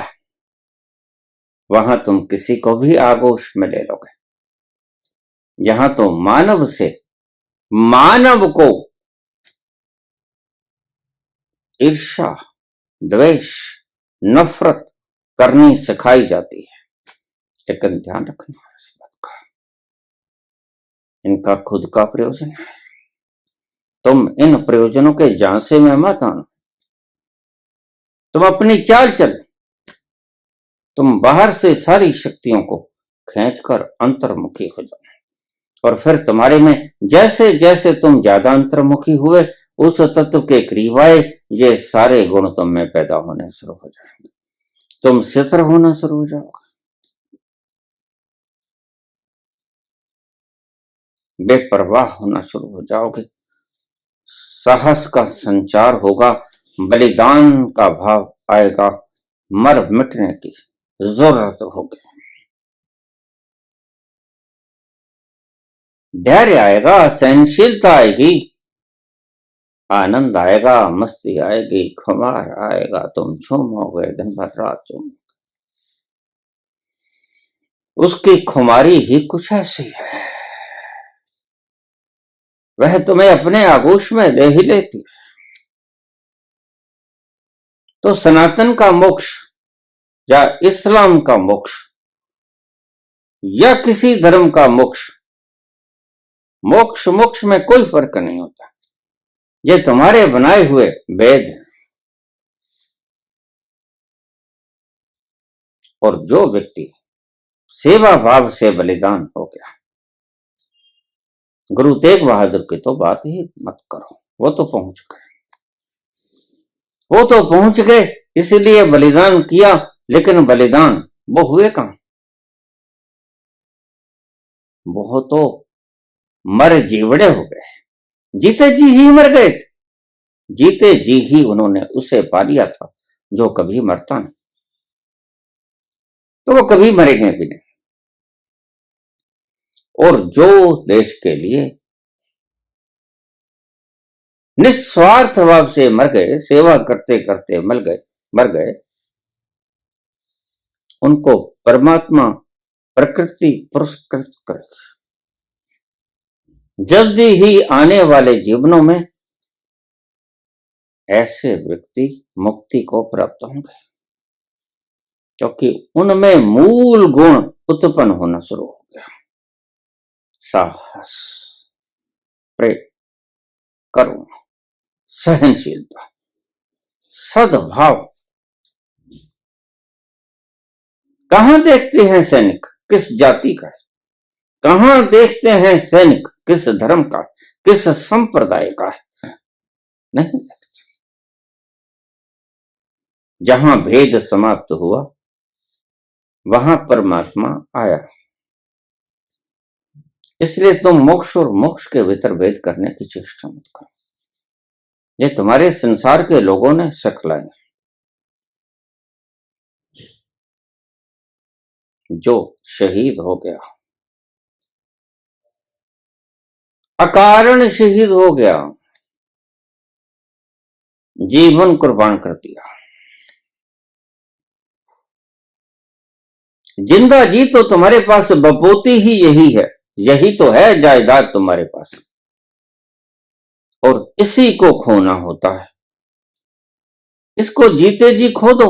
वहां तुम किसी को भी आगोश में ले लोगे। यहां तो मानव से मानव को ईर्ष्या, द्वेष, नफरत करनी सिखाई जाती है। लेकिन ध्यान रखना इस बात का, इनका खुद का प्रयोजन है। तुम इन प्रयोजनों के झांसे में मत आना। तुम अपनी चाल चल, तुम बाहर से सारी शक्तियों को खींचकर अंतर्मुखी हो जाओ, और फिर तुम्हारे में जैसे जैसे तुम ज्यादा अंतर्मुखी हुए, उस तत्व के करीब आए, ये सारे गुण तुम में पैदा होने शुरू हो जाएंगे। तुम स्थिर होना शुरू हो जाओगे, बेपरवाह होना शुरू हो जाओगे, साहस का संचार होगा, बलिदान का भाव आएगा, मर मिटने की जरूरत होगी, धैर्य आएगा, सहनशीलता आएगी, आनंद आएगा, मस्ती आएगी, खुमार आएगा, तुम झूमोगे दिन भर रात झूम। उसकी खुमारी ही कुछ ऐसी है, वह तुम्हें अपने आगोश में ले ही लेती है। तो सनातन का मोक्ष या इस्लाम का मोक्ष या किसी धर्म का मोक्ष, मोक्ष मोक्ष में कोई फर्क नहीं होता, ये तुम्हारे बनाए हुए वेद। और जो व्यक्ति सेवा भाव से बलिदान हो गया, गुरु तेग बहादुर की तो बात ही मत करो, वो तो पहुंच गए, वो तो पहुंच गए, इसीलिए बलिदान किया। लेकिन बलिदान वो हुए कहां? वो तो मर जीवड़े हो गए, जीते जी ही मर गए थे, जीते जी ही उन्होंने उसे पा लिया था जो कभी मरता नहीं, तो वो कभी मरेंगे भी नहीं। और जो देश के लिए निस्वार्थ भाव से मर गए, सेवा करते करते मर गए, उनको परमात्मा प्रकृति पुरस्कृत करेगी। जल्दी ही आने वाले जीवनों में ऐसे व्यक्ति मुक्ति को प्राप्त होंगे, क्योंकि उनमें मूल गुण उत्पन्न होना शुरू हो गया। साहस, प्रेम, करुणा, सहनशीलता, सद्भाव, कहां देखते हैं सैनिक किस जाति का है, कहां देखते हैं सैनिक किस धर्म का, किस संप्रदाय का है, नहीं देखते। जहां भेद समाप्त हुआ वहां परमात्मा आया। इसलिए तुम मोक्ष और मोक्ष के भीतर भेद करने की चेष्टा मत करो। ये तुम्हारे संसार के लोगों ने सिखलाया, जो शहीद हो गया, अकारण शहीद हो गया, जीवन कुर्बान कर दिया। जिंदा जी तो तुम्हारे पास बपोती ही यही है, यही तो है जायदाद तुम्हारे पास, और इसी को खोना होता है। इसको जीते जी खो दो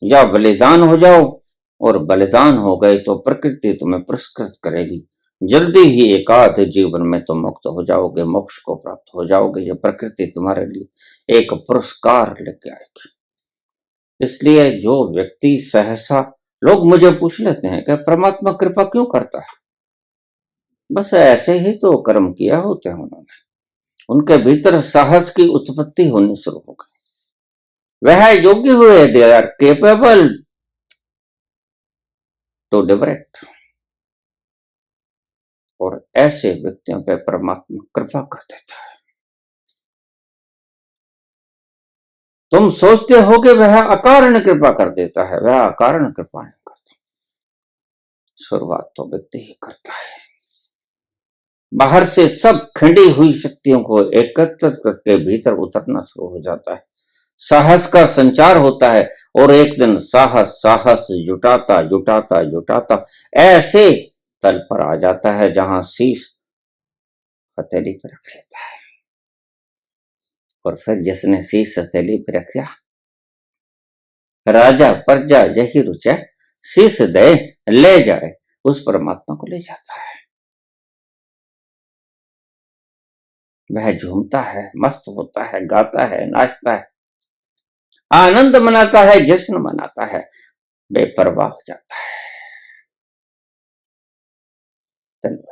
या बलिदान हो जाओ, और बलिदान हो गए तो प्रकृति तुम्हें पुरस्कृत करेगी। जल्दी ही एकाध जीवन में तुम मुक्त हो जाओगे, मोक्ष को प्राप्त हो जाओगे। ये प्रकृति तुम्हारे लिए एक पुरस्कार लेके आएगी। इसलिए जो व्यक्ति सहसा, लोग मुझे पूछ लेते हैं कि परमात्मा कृपा क्यों करता है? बस ऐसे ही तो कर्म किया होते हैं उन्होंने, उनके भीतर साहस की उत्पत्ति होनी शुरू हो गई। वह योग्य हुए, they are capable to liberate. और ऐसे व्यक्तियों पे परमात्मा कृपा कर देता है। तुम सोचते हो कि वह अकारण कृपा कर देता है, वह अकारण कृपा नहीं करता। शुरुआत तो व्यक्ति ही करता है। बाहर से सब खिंडी हुई शक्तियों को एकत्रित करके भीतर उतरना शुरू हो जाता है। साहस का संचार होता है, और एक दिन साहस जुटाता जुटाता जुटाता ऐसे तल पर आ जाता है जहां शीश हथेली पर रख लेता है। और फिर जिसने शीश हथेली पर रख लिया, राजा प्रजा यही रुचे, शीश दे ले जाए, उस परमात्मा को ले जाता है। वह झूमता है, मस्त होता है, गाता है, नाचता है, आनंद मनाता है, जश्न मनाता है, बेपरवाह हो जाता है। धन्यवाद।